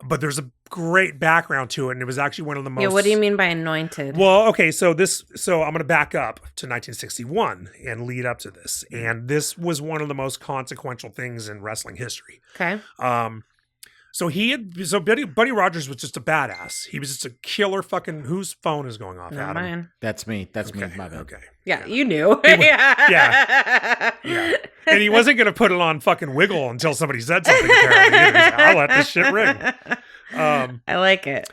but there's a great background to it, and it was actually one of the most. Yeah, what do you mean by anointed? Well, okay, so I'm going to back up to 1961 and lead up to this, and this was one of the most consequential things in wrestling history. Okay. So Buddy Rogers was just a badass. He was just a killer fucking. Whose phone is going off? Not Adam. mine. That's me. That's me. Okay, My bad. okay. Yeah, you knew. Yeah. And he wasn't going to put it on fucking Wiggle until somebody said something. Apparently, He was like, I'll let this shit ring. I like it.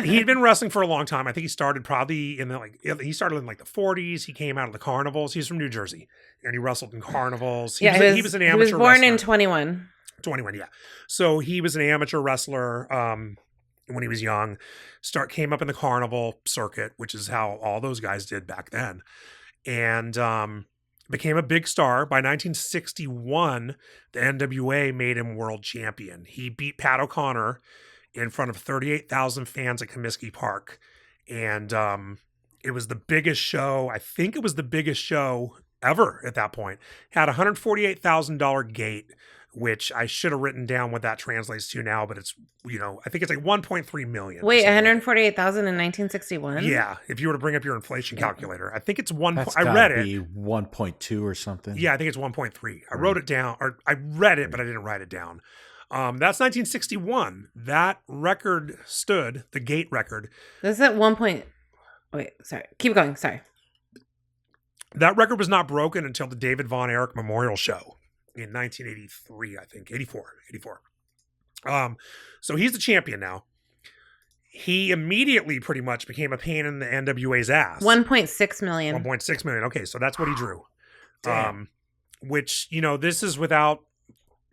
He'd been wrestling for a long time. I think he started probably in the the 40s. He came out of the carnivals. He's from New Jersey, and he wrestled in carnivals. He was an amateur. He was born wrestler. in 21. 21, yeah. So he was an amateur wrestler when he was young. Came up in the carnival circuit, which is how all those guys did back then, and became a big star. By 1961, the NWA made him world champion. He beat Pat O'Connor in front of 38,000 fans at Comiskey Park, and it was the biggest show. I think it was the biggest show ever at that point. Had a $148,000 gate, which I should have written down what that translates to now, but it's, I think it's like 1.3 million. Wait, 148,000 in 1961? Yeah, if you were to bring up your inflation calculator. I think it's That's I read gotta it. be 1.2 or something. Yeah, I think it's 1.3. I wrote it down, or I read it, but I didn't write it down. That's 1961. That record stood, the gate record. This is at 1 point. Wait, sorry. Keep going. Sorry. That record was not broken until the David Von Erich Memorial Show in 1983, I think. 84. So he's the champion now. He immediately pretty much became a pain in the NWA's ass. 1.6 million. 1.6 million. Okay, so that's what he drew. Damn. Which, this is without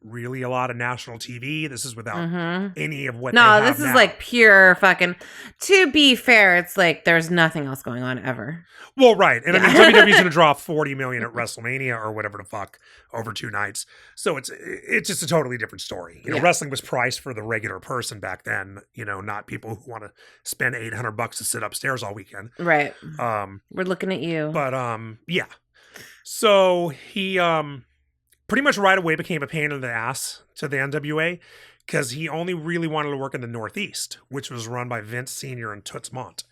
really a lot of national TV. This is without any of what they have this is now. like pure fucking. To be fair, it's like there's nothing else going on ever. Well, right. And I mean, WWE's going to draw 40 million at WrestleMania or whatever the fuck over 2 nights. So it's just a totally different story. Wrestling was priced for the regular person back then, not people who want to spend $800 to sit upstairs all weekend. Right. We're looking at you. But yeah. So he pretty much right away became a pain in the ass to the NWA because he only really wanted to work in the Northeast, which was run by Vince Sr. and Toots Mondt.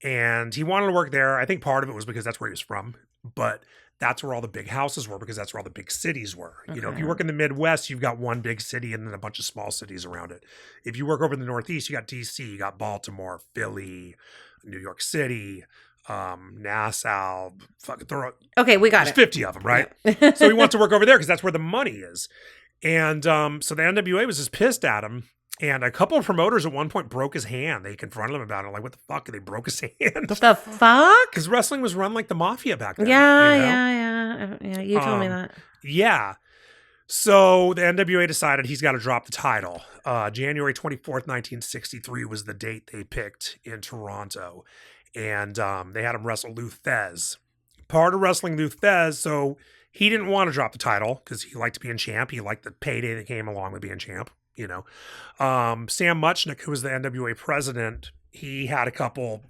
And he wanted to work there. I think part of it was because that's where he was from, but that's where all the big houses were because that's where all the big cities were. Okay. If you work in the Midwest, you've got one big city and then a bunch of small cities around it. If you work over in the Northeast, you got DC, you got Baltimore, Philly, New York City, Nassau. Okay, we got There's it. 50 of them, right? Yeah. So he wants to work over there because that's where the money is. And so the NWA was just pissed at him. And a couple of promoters at one point broke his hand. They confronted him about it. Like, what the fuck? And they broke his hand. The fuck? Because wrestling was run like the mafia back then. Yeah. You told me that. Yeah. So the NWA decided he's got to drop the title. January 24th, 1963 was the date they picked in Toronto. And they had him wrestle Lou Thez. Part of wrestling Lou Thez, so he didn't want to drop the title because he liked being champ. He liked the payday that came along with being champ. Sam Muchnick, who was the NWA president, he had a couple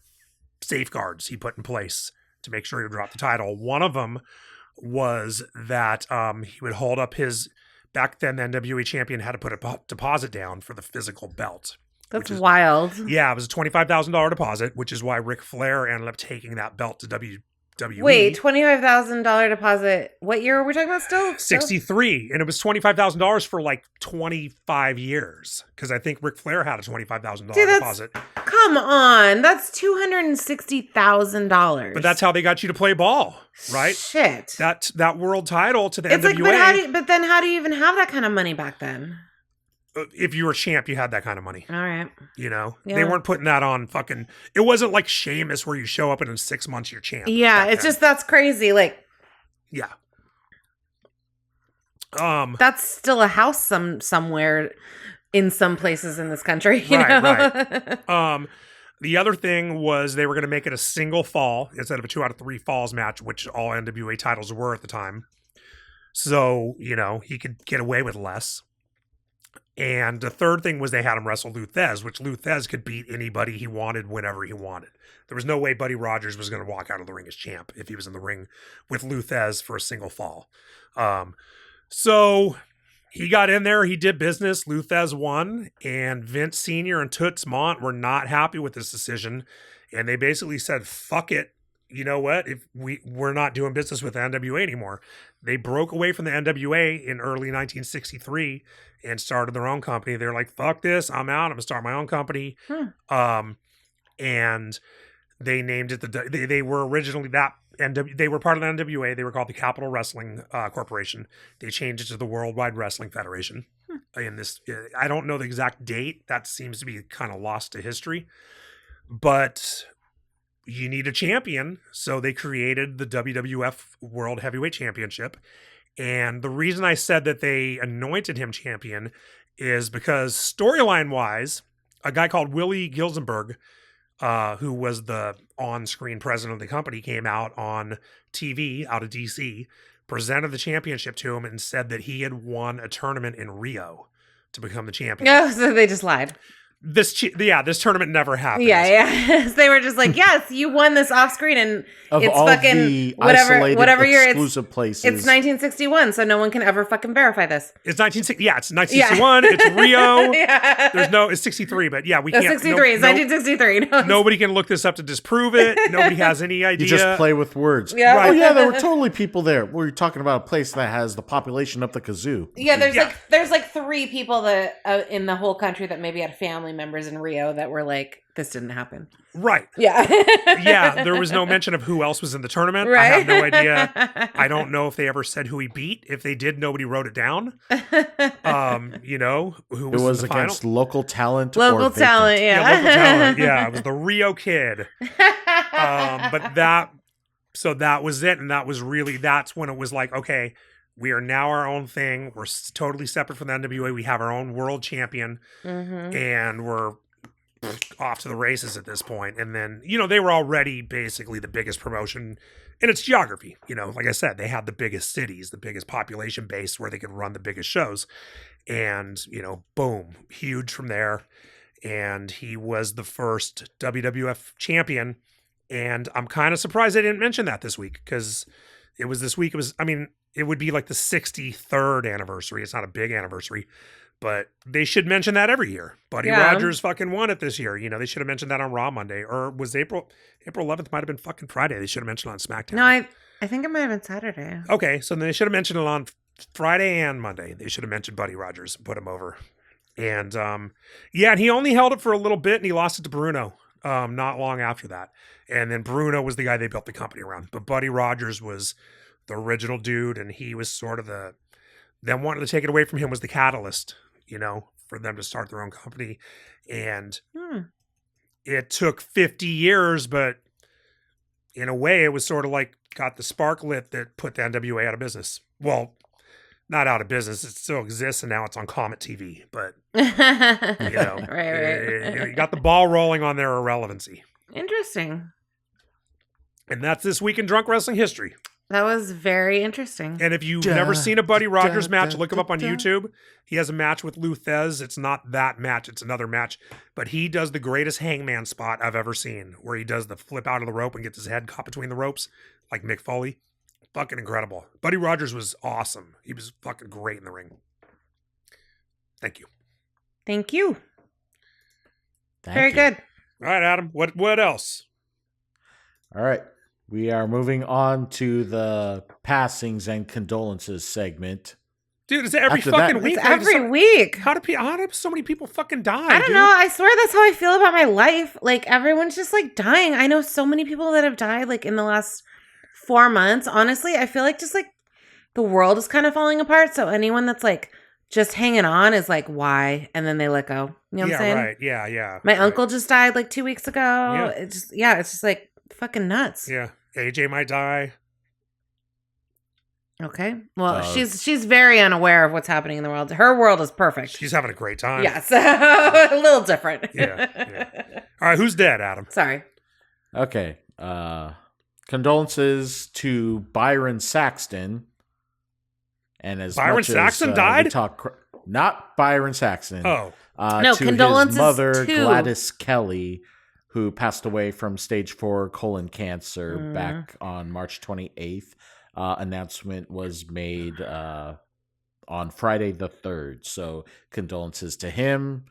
safeguards he put in place to make sure he would drop the title. One of them was that he would hold up back then the NWA champion had to put a deposit down for the physical belt. That's wild. Yeah, it was a $25,000 deposit, which is why Ric Flair ended up taking that belt to WWE. Wait, $25,000 deposit. What year are we talking about still? 63. And it was $25,000 for like 25 years. Because I think Ric Flair had a $25,000 deposit. Come on. That's $260,000. But that's how they got you to play ball, right? Shit. That world title to the it's NWA. Like, but then how do you even have that kind of money back then? If you were champ, you had that kind of money. All right. They weren't putting that on fucking. It wasn't like Sheamus where you show up and in 6 months you're champ. Yeah, it's just that's crazy. Like, yeah. That's still a house somewhere in some places in this country. You know? Right. The other thing was they were going to make it a single fall instead of a 2 out of 3 falls match, which all NWA titles were at the time. So he could get away with less. And the third thing was they had him wrestle Lou Thez, which Lou Thez could beat anybody he wanted whenever he wanted. There was no way Buddy Rogers was going to walk out of the ring as champ if he was in the ring with Lou Thez for a single fall. So He got in there. He did business. Lou Thez won, and Vince Sr. and Toots Mondt were not happy with this decision, and they basically said, "Fuck it. You know what? If we're not doing business with the NWA anymore." They broke away from the NWA in early 1963 and started their own company. They're like, "Fuck this. I'm out. I'm gonna start my own company." And they named it they were originally that they were part of the NWA. They were called the Capital Wrestling Corporation. They changed it to the Worldwide Wrestling Federation. In this, I don't know the exact date. That seems to be kind of lost to history. But you need a champion, so they created the WWF World Heavyweight Championship. And the reason I said that they anointed him champion is because storyline-wise, a guy called Willie Gilzenberg, who was the on-screen president of the company, came out on TV out of DC, presented the championship to him, and said that he had won a tournament in Rio to become the champion. Oh, so they just lied. This tournament never happened. Yeah. So they were just like, yes, you won this off screen, and Of it's all fucking the whatever year exclusive places. It's 1961, so no one can ever fucking verify this. It's 1961. It's Rio. Yeah. It's 63, but yeah, we No, can't. 63. It's 1963. No, Nobody can look this up to disprove it. Nobody has any idea. You just play with words. Yeah. Oh yeah, there were totally people there. We're talking about a place that has the population up the kazoo. Yeah, there's like 3 people that in the whole country that maybe had family members in Rio that were like, this didn't happen. Right. Yeah. Yeah, there was no mention of who else was in the tournament. Right. I have no idea. I don't know if they ever said who he beat. If they did, nobody wrote it down. Who was It was in the against final? local talent. Local or talent, vacant. Yeah, local talent. Yeah, it was the Rio Kid. But that was it, and that's when it was like, okay, we are now our own thing. We're totally separate from the NWA. We have our own world champion, and we're off to the races at this point. And then, they were already basically the biggest promotion in its geography. Like I said, they had the biggest cities, the biggest population base where they could run the biggest shows. And, boom, huge from there. And he was the first WWF champion. And I'm kind of surprised they didn't mention that this week, because it was this week. It would be like the 63rd anniversary. It's not a big anniversary, but they should mention that every year. Buddy Rogers fucking won it this year. They should have mentioned that on Raw Monday, or was April 11th might have been fucking Friday. They should have mentioned it on SmackDown. No, I think it might have been Saturday. Okay, so then they should have mentioned it on Friday and Monday. They should have mentioned Buddy Rogers and put him over. And and he only held it for a little bit, and he lost it to Bruno not long after that. And then Bruno was the guy they built the company around. But Buddy Rogers was the original dude, and he was sort of them wanting to take it away from him was the catalyst, for them to start their own company. And it took 50 years, but in a way it was sort of like got the spark lit that put the NWA out of business. Well, not out of business. It still exists, and now it's on Comet TV. But, Right. You got the ball rolling on their irrelevancy. Interesting. And that's this week in Drunk Wrestling History. That was very interesting. And if you've never seen a Buddy Rogers match, look him up on YouTube. He has a match with Lou Thez. It's not that match. It's another match. But he does the greatest hangman spot I've ever seen, where he does the flip out of the rope and gets his head caught between the ropes, like Mick Foley. Fucking incredible. Buddy Rogers was awesome. He was fucking great in the ring. Thank you. Thank you. Thank Very you. good. All right, Adam. What else? All right. We are moving on to the passings and condolences segment. Dude, it's every After fucking that- week. It's every week. How do so many people fucking die? I don't know. I swear that's how I feel about my life. Like, everyone's just like dying. I know so many people that have died like in the last 4 months. Honestly, I feel like just like the world is kind of falling apart. So anyone that's like just hanging on is like, why? And then they let go. You know what I'm saying? Right. Yeah. My right. uncle just died like 2 weeks ago. Yeah. It's just like fucking nuts. Yeah. AJ might die. Okay. Well, she's very unaware of what's happening in the world. Her world is perfect. She's having a great time. Yes. A little different. Yeah. All right. Who's dead, Adam? Sorry. Okay. Condolences to Byron Saxton. And as Byron much Saxton as, died? we talk not Byron Saxton. Oh. No, to condolences his mother, to- Gladys Kelly, who passed away from stage 4 colon cancer back on March 28th. Announcement was made on Friday the 3rd. So condolences to him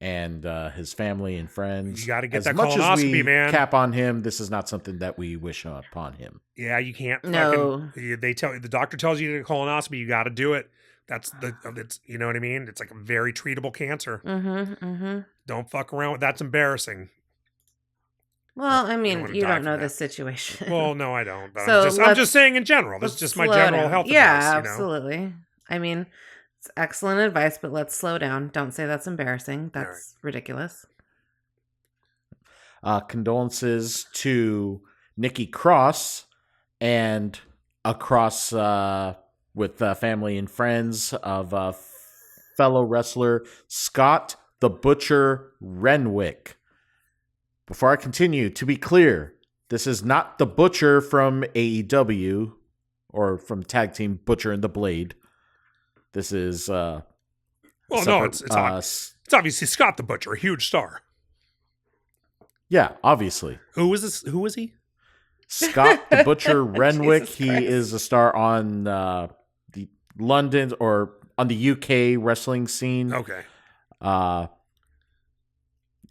and his family and friends. You got to get as that much as we colonoscopy, man. cap on him, this is not something that we wish upon him. Yeah, you can't. No. The doctor tells you to get a colonoscopy. You got to do it. It's you know what I mean. It's like a very treatable cancer. Don't fuck around with. That's embarrassing. Well, I mean, wanna you die don't from know that. this situation. Well, no, I don't. But So I'm just saying in general. This is just my general health advice. Yeah, You know? absolutely. I mean, it's excellent advice, but let's slow down. Don't say that's embarrassing. That's ridiculous. Condolences to Nikki Cross and across with family and friends of fellow wrestler Scott the Butcher Renwick. Before I continue, to be clear, this is not the Butcher from AEW or from tag team Butcher and the Blade. This is no, it's obviously Scott the Butcher, a huge star. Yeah, obviously. Who was this? Who was he? Scott the Butcher Renwick. Jesus He Christ. is a star on the London or on the UK wrestling scene. Okay. Uh,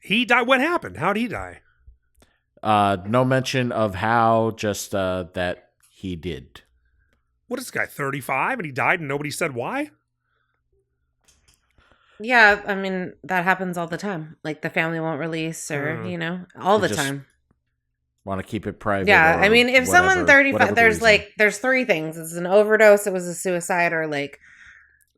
He died. What happened? How'd he die? no mention of how, just that he did. What is this guy, 35, and he died and nobody said why? Yeah, I mean, that happens all the time. Like the family won't release or, all They the just time. Want to keep it private. Yeah, or I mean, if someone whatever 35, the reason. there's three things. It's an overdose, it was a suicide, or like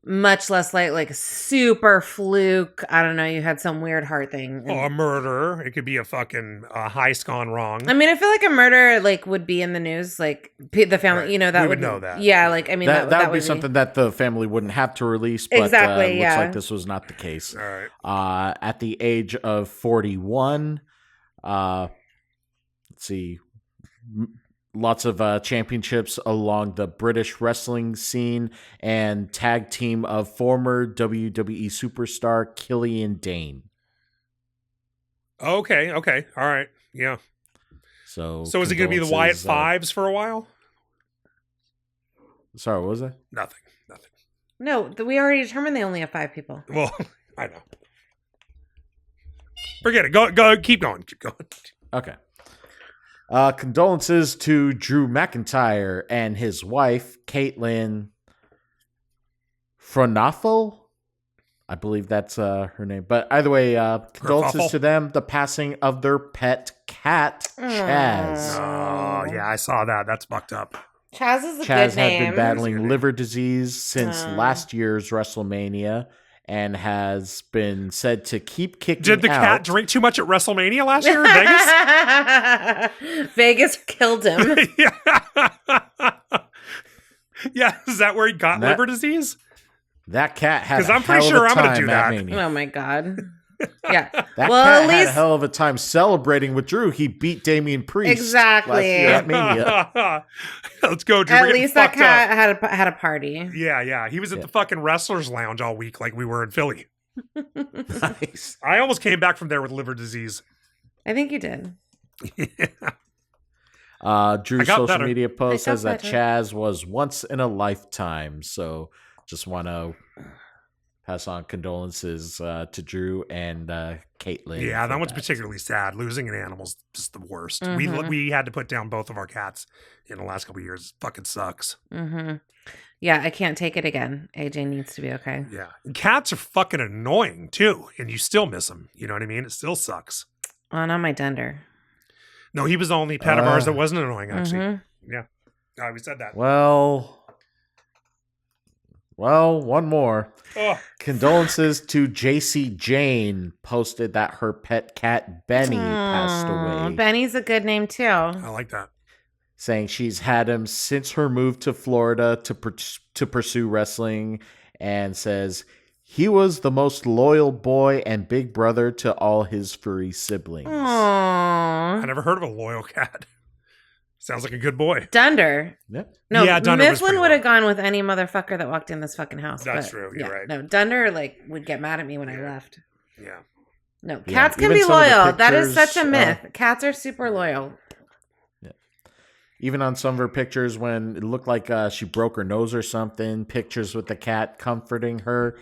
much less like super fluke. I don't know, you had some weird heart thing. Oh, a murder. It could be a fucking heist gone wrong. I mean, I feel like a murder like would be in the news, like the family, Right. that We would would know that. Yeah, like I mean that would be something that the family wouldn't have to release, but Exactly, looks yeah. like this was not the case. All right. At the age of 41, let's see, lots of championships along the British wrestling scene and tag team of former WWE superstar Killian Dane. Okay. All right. Yeah. So is it going to be the Wyatt condolences, Fives for a while? Sorry, what was that? Nothing. No, we already determined they only have 5 people. Well, I know. Forget it. Go. Keep going. Okay. Condolences to Drew McIntyre and his wife, Caitlin Fronafel. I believe that's her name. But either way, condolences Kerfuffle. to them. The passing of their pet cat, Chaz. Oh, yeah, I saw that. That's fucked up. Chaz is a Chaz good had name. been battling liver disease since Oh. last year's WrestleMania and has been said to keep kicking Did the out. cat drink too much at WrestleMania last year in Vegas? Vegas killed him. Yeah, is that where he got That- liver disease? That cat had 'Cause a I'm pretty hell sure of a I'm gonna time do at that. Mania. Oh my god. Yeah. That well, cat at had a least hell of a time celebrating with Drew. He beat Damian Priest Exactly. last year at Mania. Let's go, Drew. at We're getting least that fucked up. cat had a party. Yeah. He was at Yeah. the fucking Wrestlers Lounge all week like we were in Philly. Nice. I almost came back from there with liver disease. I think you did. Drew's I got social better. media post I got says that better. Chaz was once in a lifetime. So just want to pass on condolences to Drew and Caitlin. Yeah, for that one's particularly sad. Losing an animal's just the worst. We had to put down both of our cats in the last couple of years. It fucking sucks. Mm-hmm. Yeah, I can't take it again. AJ needs to be okay. Yeah. And cats are fucking annoying too, and you still miss them. You know what I mean? It still sucks. Oh, not my Dunder. No, he was the only pet of ours that wasn't annoying, actually. Mhm. Yeah. We said that. Well, one more. Oh, Condolences to JC Jane. Posted that her pet cat Benny passed Aw, away. Benny's a good name too. I like that. Saying she's had him since her move to Florida to pursue wrestling, and says he was the most loyal boy and big brother to all his furry siblings. Aww. I never heard of a loyal cat. Sounds like a good boy. Dunder. Yep. No, Yeah, Dunder was Mifflin pretty would have loyal. gone with any motherfucker that walked in this fucking house. That's but, true, you're right. No, Dunder would get mad at me when I left. Yeah. No, Yeah, cats can even be some of the loyal. That is pictures, such a myth. Cats are super loyal. Even on some of her pictures when it looked like she broke her nose or something, pictures with the cat comforting her.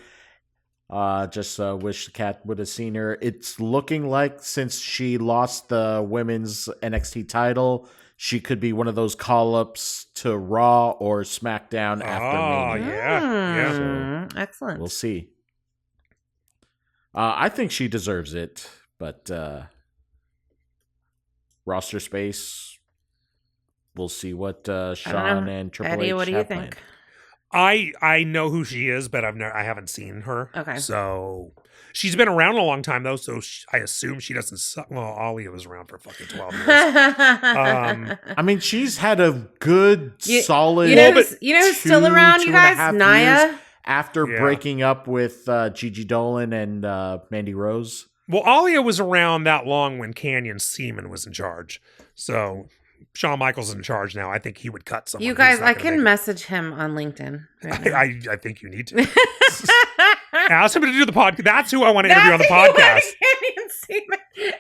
Just wish the cat would have seen her. It's looking like since she lost the women's NXT title, she could be one of those call-ups to Raw or SmackDown after Mania. Yeah. So Excellent. we'll see. I think she deserves it, but roster space, we'll see what Sean and Triple Eddie, H what do you have think? planned. I know who she is, but I haven't seen her. Okay. So she's been around a long time though, so I assume she doesn't suck. Well, Alia was around for fucking 12 years. I mean, she's had a good, solid. You know who's still around, you guys? 2.5 Naya. years after breaking up with Gigi Dolan and Mandy Rose. Well, Alia was around that long when Canyon Seaman was in charge. So Shawn Michaels is in charge now. I think he would cut someone. You guys, I can message him on LinkedIn. Right now. I think you need to. Ask him to do the podcast. That's who I want to interview on the podcast.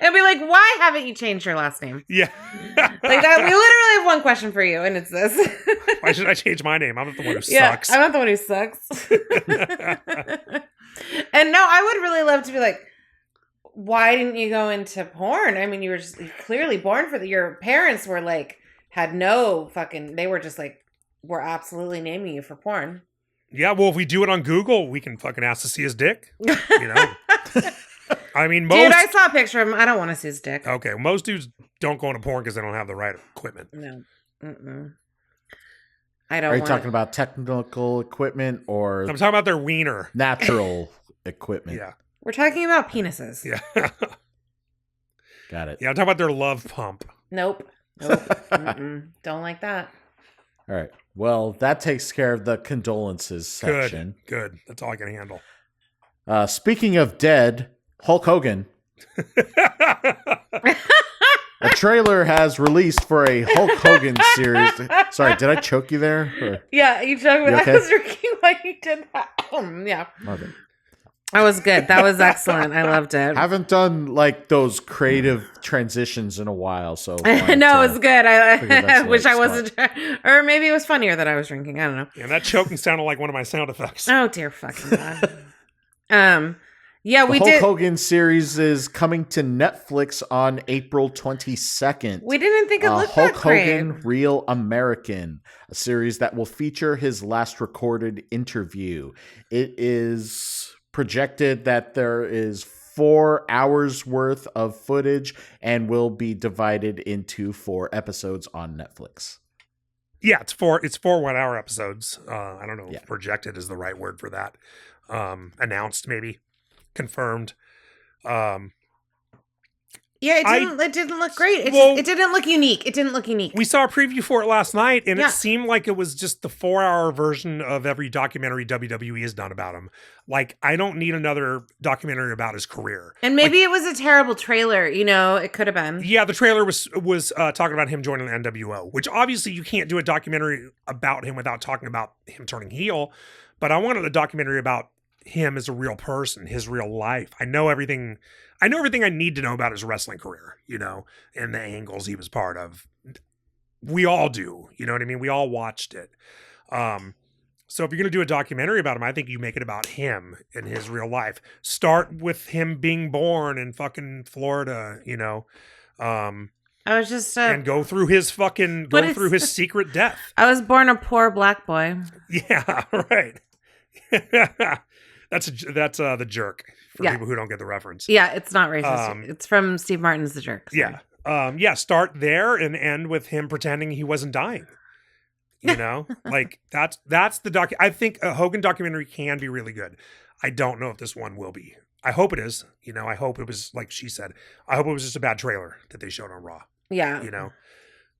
And be like, why haven't you changed your last name? Yeah. Like that. We literally have one question for you, and it's this. Why should I change my name? I'm not the one who sucks. sucks. I'm not the one who sucks. And no, I would really love to be like, why didn't you go into porn? I mean, you were just clearly born for your parents were like, had no fucking, they were just like, we're absolutely naming you for porn. Yeah, well, if we do it on Google, we can fucking ask to see his dick. You know? I mean, most... Dude, I saw a picture of him. I don't want to see his dick. Okay, most dudes don't go into porn because they don't have the right equipment. No. Mm-mm. I don't Are you want talking about technical equipment or I'm talking about their wiener. natural equipment? Yeah. We're talking about penises. Yeah. Got it. Yeah, I'm talking about their love pump. Nope. Mm-mm. Don't like that. All right. Well, that takes care of the condolences section. Good. That's all I can handle. Speaking of dead, Hulk Hogan. A trailer has released for a Hulk Hogan series. Sorry, did I choke you there? Or? Yeah, you choked me. You okay? I was drinking while you did that. Yeah. Okay. That was good. That was excellent. I loved it. Haven't done like those creative transitions in a while, so No, it was good. I wish I smart. wasn't, or maybe it was funnier that I was drinking. I don't know. Yeah, that choking sounded like one of my sound effects. Oh dear fucking god. Yeah, we Hulk did. Hogan series is coming to Netflix on April 22nd. We didn't think it looked Hulk that great. Hogan, Real American, a series that will feature his last recorded interview. It is projected that there is 4 hours worth of footage and will be divided into 4 episodes on Netflix. Yeah, it's 4 1 hour episodes. I don't know Yeah. if projected is the right word for that. Announced, maybe. Confirmed. Yeah, it didn't look great. It didn't look unique. It didn't look unique. We saw a preview for it last night, and Yeah. it seemed like it was just the 4-hour version of every documentary WWE has done about him. Like, I don't need another documentary about his career. And maybe it was a terrible trailer. You know, it could have been. Yeah, the trailer was talking about him joining the NWO, which obviously you can't do a documentary about him without talking about him turning heel. But I wanted a documentary about him as a real person, his real life. I know everything I need to know about his wrestling career, you know, and the angles he was part of. We all do, you know what I mean? We all watched it. So if you're going to do a documentary about him, I think you make it about him and his real life. Start with him being born in fucking Florida, you know, I was just and go through his secret death. I was born a poor black boy. Yeah, right. That's the Jerk for people who don't get the reference. Yeah, it's not racist. It's from Steve Martin's The Jerk. So. Yeah. Start there and end with him pretending he wasn't dying. You know, like that's the doc. I think a Hogan documentary can be really good. I don't know if this one will be. I hope it is. You know, I hope it was like she said. I hope it was just a bad trailer that they showed on Raw. Yeah. You know,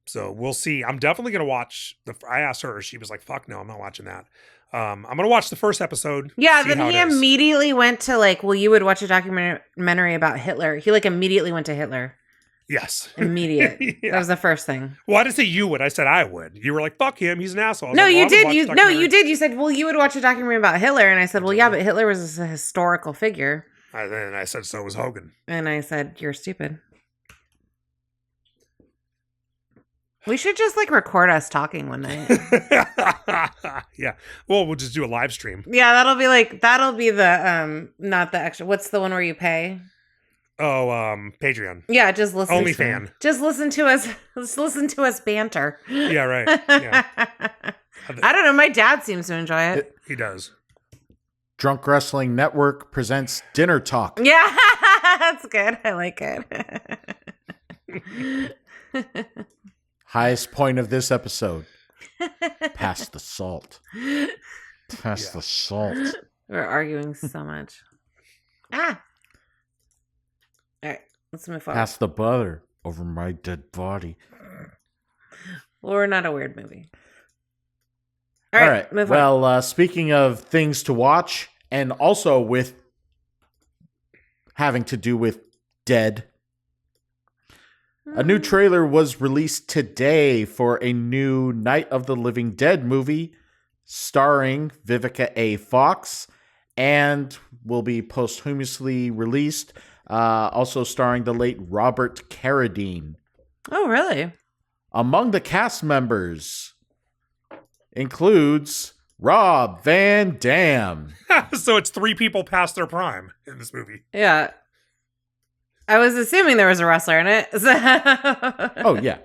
so we'll see. I'm definitely gonna watch I asked her. She was like, "Fuck no, I'm not watching that." I'm gonna watch the first episode. Yeah, then he immediately went to like, well, you would watch a documentary about Hitler. He like immediately went to Hitler. Yes. Immediate. Yeah. That was the first thing. Well, I didn't say you would. I said I would. You were like, "Fuck him. He's an asshole." No, you did. You did. You said, well, you would watch a documentary about Hitler. And I said, well, yeah, but Hitler was a historical figure. And I said, so was Hogan. And I said, you're stupid. We should just like record us talking one night. Yeah. Well, we'll just do a live stream. Yeah, that'll be the not the extra. What's the one where you pay? Oh, Patreon. Yeah, just listen. OnlyFan. Just listen to us. Just listen to us banter. Yeah, right. Yeah. I don't know. My dad seems to enjoy it. He does. Drunk Wrestling Network presents Dinner Talk. Yeah, that's good. I like it. Highest point of this episode. Pass the salt. Pass the salt. We're arguing so much. All right, let's move forward. Pass the butter over my dead body. Well, we're not a weird movie. All right. Move on. Well, speaking of things to watch, and also with having to do with dead, a new trailer was released today for a new Night of the Living Dead movie starring Vivica A. Fox and will be posthumously released, also starring the late Robert Carradine. Oh, really? Among the cast members includes Rob Van Dam. So it's 3 people past their prime in this movie. Yeah. I was assuming there was a wrestler in it. So. Oh, yeah.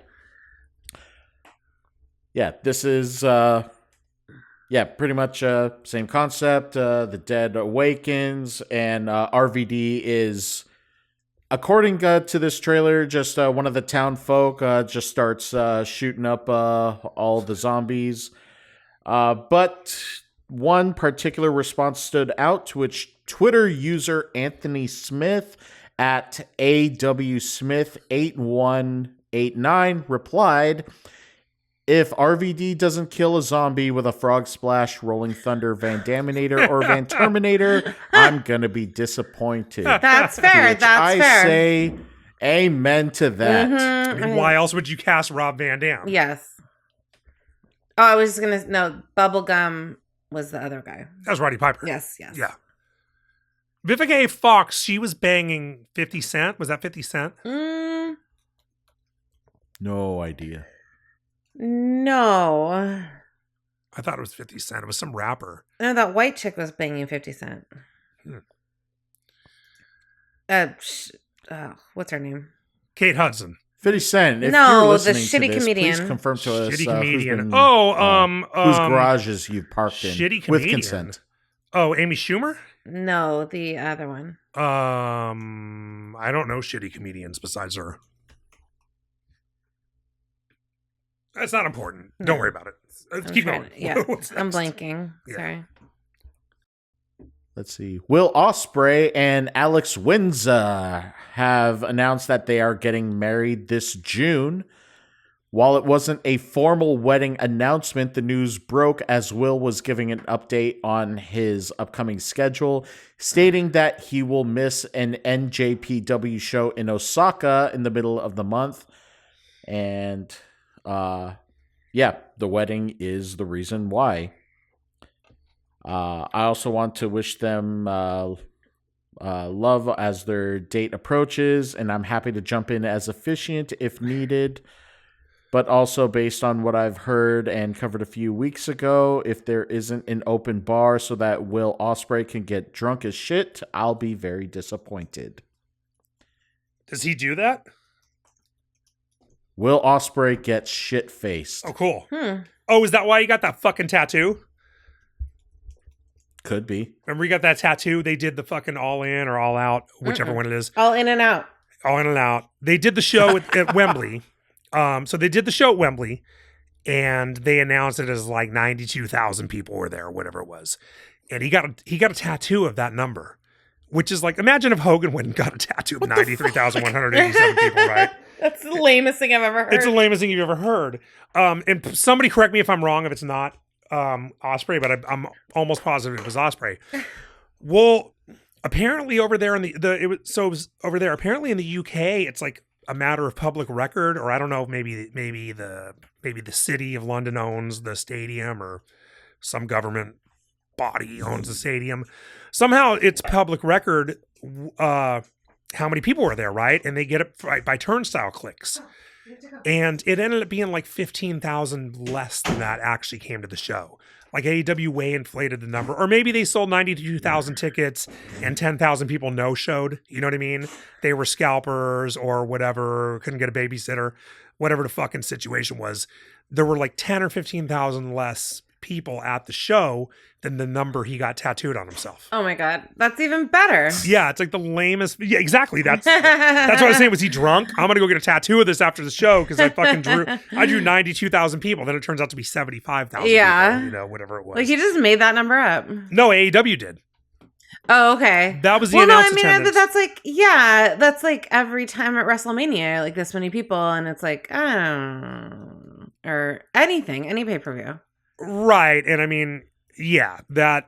Yeah, this is, pretty much same concept. The dead awakens, and RVD is, according to this trailer, just one of the town folk just starts shooting up all the zombies. But one particular response stood out, to which Twitter user Anthony Smith at AWSmith8189 replied, "If RVD doesn't kill a zombie with a frog splash, Rolling Thunder, Van Daminator, or Van Terminator, I'm going to be disappointed." That's fair. I say amen to that. I mean, why else would you cast Rob Van Dam? Yes. Oh, I was just going to... No, Bubblegum was the other guy. That was Roddy Piper. Yes. Yeah. Vivica A. Fox, she was banging 50 Cent. Was that 50 Cent? No idea. No. I thought it was 50 Cent. It was some rapper. No, that white chick was banging 50 Cent. What's her name? Kate Hudson. 50 Cent. If No, you're the listening shitty to this, comedian. Please confirm to us Shitty comedian. whose garages you've parked in Shitty with comedian. consent. Oh, Amy Schumer? No, the other one. I don't know shitty comedians besides her. That's not important. Don't worry about it. Let's keep going. Yeah, What's I'm next? blanking. Yeah. Sorry. Let's see. Will Ospreay and Alex Windsor have announced that they are getting married this June. While it wasn't a formal wedding announcement, the news broke as Will was giving an update on his upcoming schedule, stating that he will miss an NJPW show in Osaka in the middle of the month. And, the wedding is the reason why. I also want to wish them love as their date approaches, and I'm happy to jump in as officiant if needed. But also, based on what I've heard and covered a few weeks ago, if there isn't an open bar so that Will Ospreay can get drunk as shit, I'll be very disappointed. Does he do that? Will Ospreay gets shit-faced. Oh, cool. Oh, is that why you got that fucking tattoo? Could be. Remember you got that tattoo? They did the fucking all in or all out, whichever one it is. All in and out. All in and out. They did the show at Wembley. So they did the show at Wembley, and they announced it as like 92,000 people were there, or whatever it was. And he got a tattoo of that number, which is like, imagine if Hogan went and got a tattoo of 93,187 people, right? That's the lamest thing I've ever heard. It's the lamest thing you've ever heard. And somebody correct me if I'm wrong, if it's not Ospreay, but I'm almost positive it was Ospreay. Well, apparently over there in it was over there. Apparently in the UK, it's like a matter of public record, or I don't know, maybe the city of London owns the stadium, or some government body owns the stadium. Somehow it's public record how many people were there, right? And they get it by turnstile clicks. And it ended up being like 15,000 less than that actually came to the show. Like AEW way inflated the number. Or maybe they sold 92,000 tickets and 10,000 people no-showed. You know what I mean? They were scalpers or whatever, couldn't get a babysitter, whatever the fucking situation was. There were like 10 or 15,000 less people at the show than the number he got tattooed on himself. Oh my God. That's even better. Yeah, it's like the lamest. Yeah, exactly. That's what I was saying. Was he drunk? I'm going to go get a tattoo of this after the show because I fucking drew 92,000 people. Then it turns out to be 75,000 Yeah. people, you know, whatever it was. Like he just made that number up. No, AEW did. Oh, okay. That was the announced attendance. That's like, yeah, that's like every time at WrestleMania, like this many people, and it's like, oh, or anything, any pay-per-view. Right. And I mean, yeah, that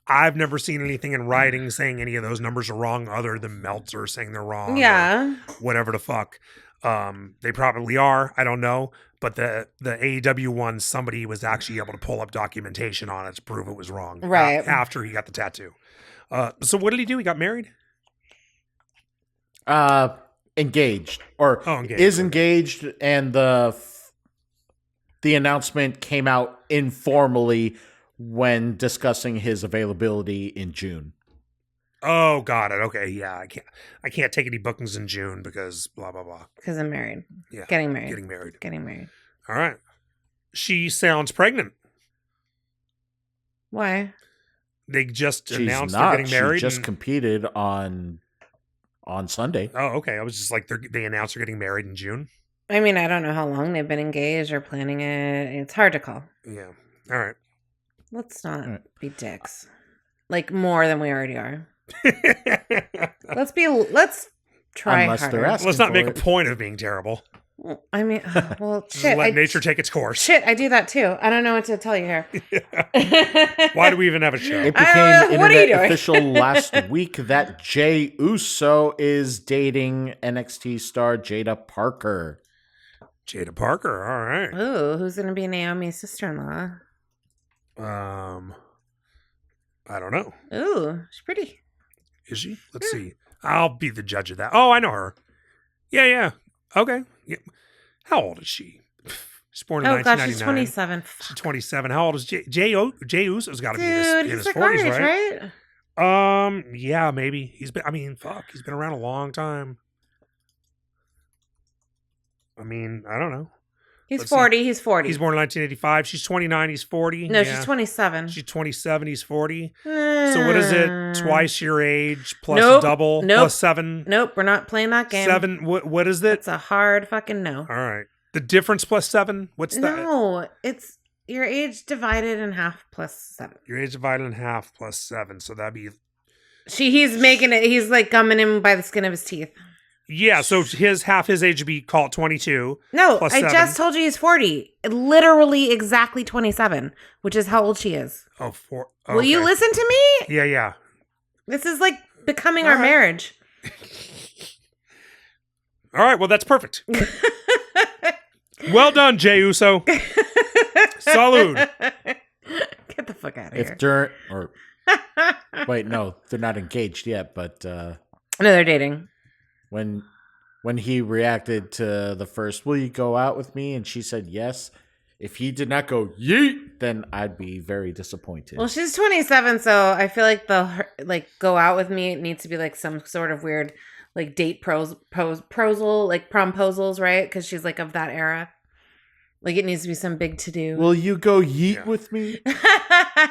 I've never seen anything in writing saying any of those numbers are wrong other than Meltzer saying they're wrong. Yeah. Whatever the fuck. They probably are. I don't know. But the AEW one, somebody was actually able to pull up documentation on it to prove it was wrong. Right. After he got the tattoo. So what did he do? He got married? Engaged. Or engaged. is engaged, and the announcement came out informally when discussing his availability in June. Oh, got it. Okay, yeah. I can't take any bookings in June because blah blah blah. Because I'm married. Yeah. Getting married. Getting married. All right. She sounds pregnant. Why? They just She's announced not. they're getting married. She just competed on Sunday. Oh, okay. I was just like, they announced they're getting married in June. I mean, I don't know how long they've been engaged or planning it. It's hard to call. Yeah. All right. Let's not be dicks. Like more than we already are. Let's try Unless harder. they're asking Let's not for make it. a point of being terrible. Well, I mean, well, Just shit. let nature take its course. Shit, I do that too. I don't know what to tell you here. Why do we even have a show? It I became don't know. What are you internet doing? official last week that Jey Uso is dating NXT star Jada Parker. Jada Parker. All right. Ooh, who's gonna be Naomi's sister-in-law? I don't know. Ooh, she's pretty. Is she? Let's see. I'll be the judge of that. Oh, I know her. Yeah. Okay. Yeah. How old is she? She's born in Oh 1999. gosh, she's 27. She's 27. How old is Jey Uso's got to be Dude, in he's his like 40s, our age, right? Yeah, maybe. He's been around a long time. I mean, I don't know. He's Let's 40. see. He's 40. He's born in 1985. She's 29. He's 40. No, Yeah. she's 27. She's 27. He's 40. So what is it? Twice your age plus Nope. double Nope. plus 7. Nope, we're not playing that game. 7. What is it? It's a hard fucking no. All right. The difference plus 7. What's that? No, it's your age divided in half plus 7. Your age divided in half plus 7. So that'd be. He's making it. He's like gumming him by the skin of his teeth. Yeah. So half his age would be called 22. No, plus I 7. just told you he's 40. Literally exactly 27, which is how old she is. Oh, 4. Will you okay. listen to me? Yeah. This is like becoming All our right. marriage. All right. Well, that's perfect. Well done, Jey Uso. Salud. Get the fuck out of If here. during or wait, no, they're not engaged yet. But No, they're dating. when he reacted to the first, "Will you go out with me?" and she said yes. If he did not go yeet, then I'd be very disappointed. Well, she's 27, so I feel like go out with me. It needs to be like some sort of weird like date prosal, like promposals, right? Because she's like of that era. Like it needs to be some big to do. Will you go yeet Yeah. with me?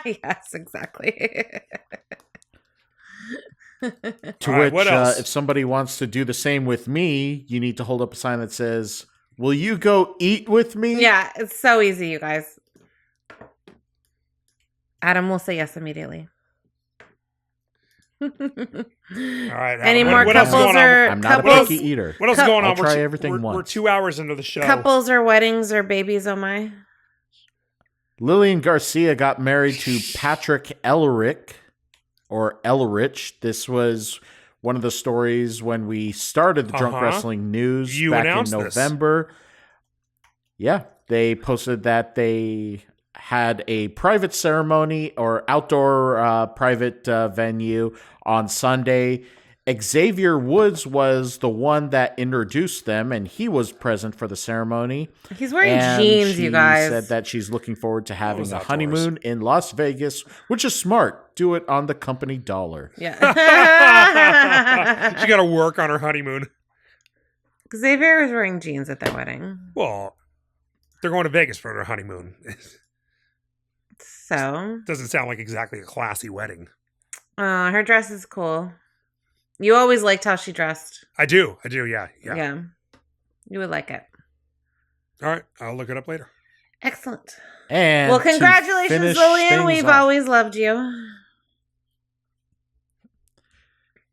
Yes, exactly. To All right, which, what else? if somebody wants to do the same with me, you need to hold up a sign that says, "Will you go eat with me?" Yeah, it's so easy, you guys. Adam will say yes immediately. All right. Any Adam, more what else is couples going on? or I'm not a couples? picky eater. What else is going on? I'll try We're everything we're once. 2 hours into the show. Couples or weddings or babies, oh my. Lillian Garcia got married to Patrick Elric, or Elrich. This was one of the stories when we started the Drunk Uh-huh. Wrestling News You back in announced this. November. Yeah, they posted that they had a private ceremony or outdoor private venue on Sunday. Xavier Woods was the one that introduced them, and he was present for the ceremony. He's wearing And jeans, she you guys. said that she's looking forward to having was a outdoors. honeymoon in Las Vegas, which is smart. Do it on the company dollar. Yeah. She got to work on her honeymoon. Xavier is wearing jeans at their wedding. Well, they're going to Vegas for their honeymoon. So, Doesn't sound like exactly a classy wedding. her dress is cool. You always liked how she dressed. I do, yeah. Yeah. You would like it. All right, I'll look it up later. Excellent. And Well, to congratulations, finish Lillian. things We've off- always loved you.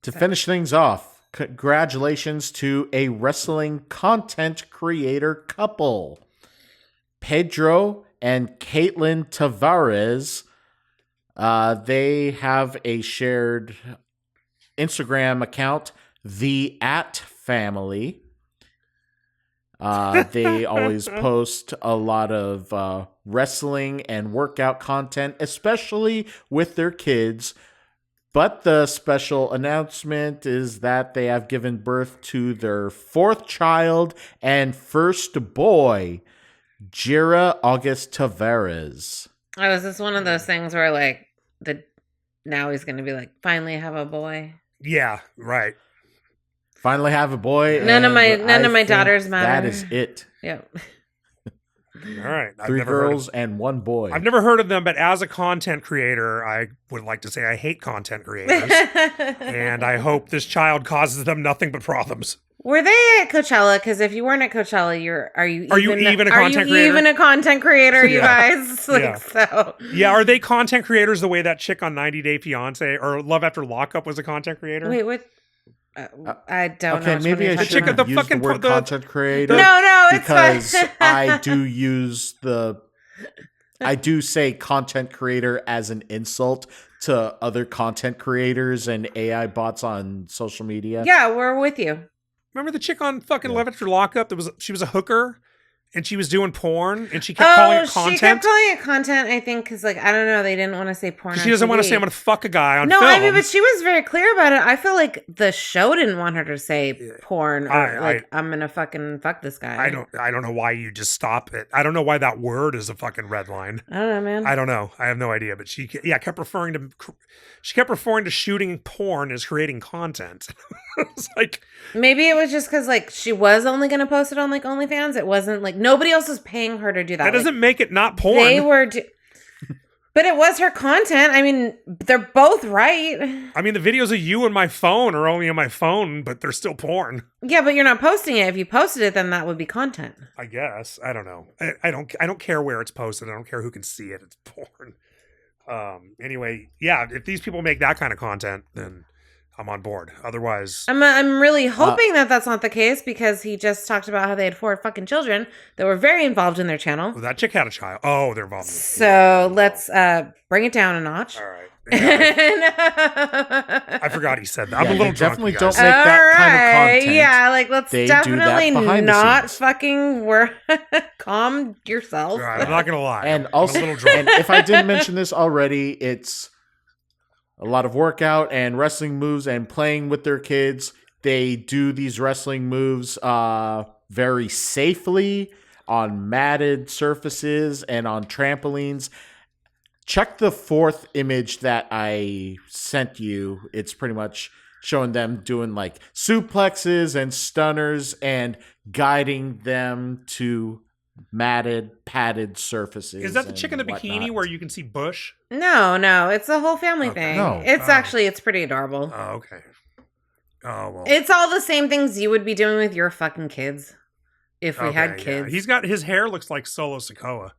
To finish things off, congratulations to a wrestling content creator couple. Pedro and Caitlin Tavares. They have a shared Instagram account, the @family. They always post a lot of wrestling and workout content, especially with their kids. But the special announcement is that they have given birth to their 4th child and first boy, Jira August Tavares. Oh, is this one of those things where like now he's gonna be like, finally have a boy? Yeah, right. Finally have a boy. None of and my I think daughters matter. That is it. Yep. All right. I've 3 never heard of- girls and 1 boy. I've never heard of them, but as a content creator, I would like to say I hate content creators. And I hope this child causes them nothing but problems. Were they at Coachella? Because if you weren't at Coachella, are you even a content creator? even a content creator, you Yeah. guys? Like, Yeah. So Yeah, are they content creators the way that chick on 90 Day Fiance or Love After Lockup was a content creator? wait, what? I don't know. Okay, which maybe one I you're chick shouldn't at talking the use fucking the word the- content creator. No, it's because fine. I do say content creator as an insult to other content creators and AI bots on social media. Yeah, we're with you. Remember the chick on fucking Love After Lockup? She was a hooker and she was doing porn and she kept calling it content. She kept calling it content, I think, because, like, I don't know, they didn't want to say porn. She doesn't want to say I'm going to fuck a guy on No, film. I mean, but she was very clear about it. I feel like the show didn't want her to say porn or I'm gonna fucking fuck this guy. I don't know why you just stop it. I don't know why that word is a fucking red line. I don't know, man. I don't know. I have no idea. But she kept referring to shooting porn as creating content. It's like Maybe it was just because, like, she was only gonna post it on, like, OnlyFans. It wasn't like nobody else was paying her to do that. that doesn't Like, make it not porn. they were. But it was her content. I mean, they're both right. I mean, the videos of you and my phone are only on my phone, but they're still porn. Yeah, but you're not posting it. If you posted it, then that would be content. I guess. I don't know. I don't care where it's posted. I don't care who can see it. It's porn. Anyway, yeah, if these people make that kind of content, then I'm on board. Otherwise, I'm really hoping that that's not the case because he just talked about how they had 4 fucking children that were very involved in their channel. well, that chick had a child. Oh, they're involved. So let's bring it down a notch. All right. Yeah, I forgot he said that. I'm a little they drunk. definitely you guys. don't make that kind of content. Yeah, like let's They do that definitely behind the not scenes. fucking calm yourself. All right, I'm not gonna lie. And I'm also, a little drunk. and if I didn't mention this already, it's a lot of workout and wrestling moves and playing with their kids. They do these wrestling moves very safely on matted surfaces and on trampolines. Check the 4th image that I sent you. It's pretty much showing them doing like suplexes and stunners and guiding them to matted, padded surfaces. Is that the chick in the and bikini whatnot. where you can see bush? No, it's a whole family Okay. thing. No. It's pretty adorable. Oh, okay. Oh well. It's all the same things you would be doing with your fucking kids if we had Okay, kids. yeah. His hair looks like Solo Sikoa.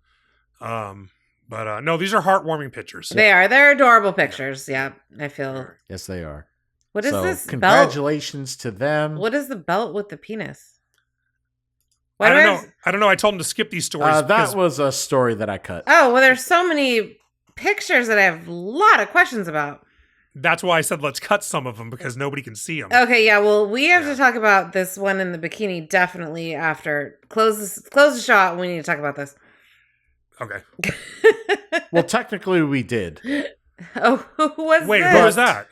But no, these are heartwarming pictures. They're adorable pictures. Yeah, I feel. Yes, they are. What is So, this belt? congratulations to them. What is the belt with the penis? I do don't I know. I don't know. I told him to skip these stories. That because- was a story that I cut. Oh, well, there's so many pictures that I have a lot of questions about. That's why I said let's cut some of them because nobody can see them. Okay, yeah, well, we have to talk about this one in the bikini definitely after. Close the shot. We need to talk about this. Okay. Well, technically, we did. Oh, who was Wait, this? who was that?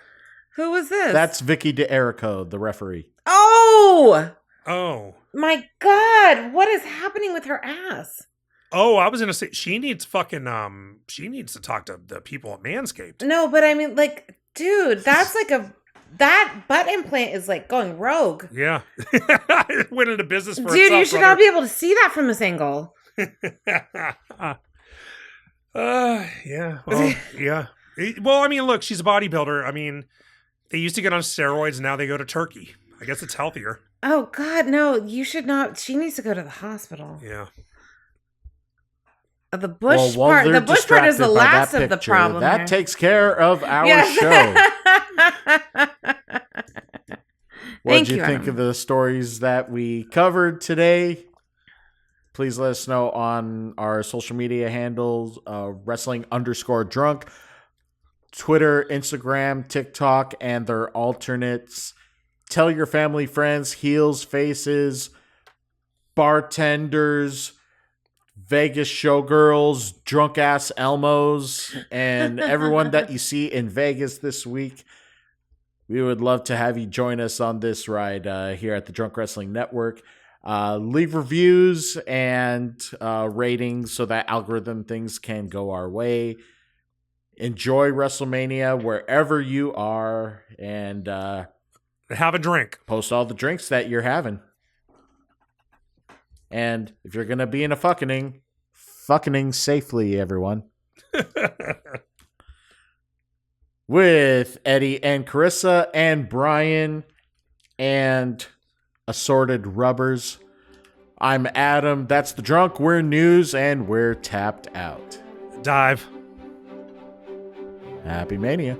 Who was this? That's Vicky DeErico, the referee. Oh! Oh. My God, what is happening with her ass? Oh, I was gonna say she needs she needs to talk to the people at Manscaped. No, but I mean, like, dude, that's like that butt implant is like going rogue. Yeah. It went into business for Dude, itself, you should not be able to see that from this angle. Yeah. Well, yeah. Well, I mean, look, she's a bodybuilder. I mean, they used to get on steroids, and now they go to Turkey. I guess it's healthier. Oh, God, no, you should not. She needs to go to the hospital. Yeah. The bush Well, part. The they're bush part is the distracted by last that of the picture. problem. That here. takes care of our Yes. show. What did you think Adam. of the stories that we covered today? Please let us know on our social media handles, wrestling_drunk, Twitter, Instagram, TikTok, and their alternates. Tell your family, friends, heels, faces, bartenders, Vegas showgirls, drunk ass Elmos, and everyone that you see in Vegas this week. We would love to have you join us on this ride here at the Drunk Wrestling Network. Leave reviews and ratings so that algorithm things can go our way. Enjoy WrestleMania wherever you are, and Have a drink. post all the drinks that you're having. And if you're going to be in a fucking safely, everyone. With Eddie and Carissa and Brian and assorted rubbers. I'm Adam. That's the drunk. We're news and we're tapped out. Dive. Happy Mania.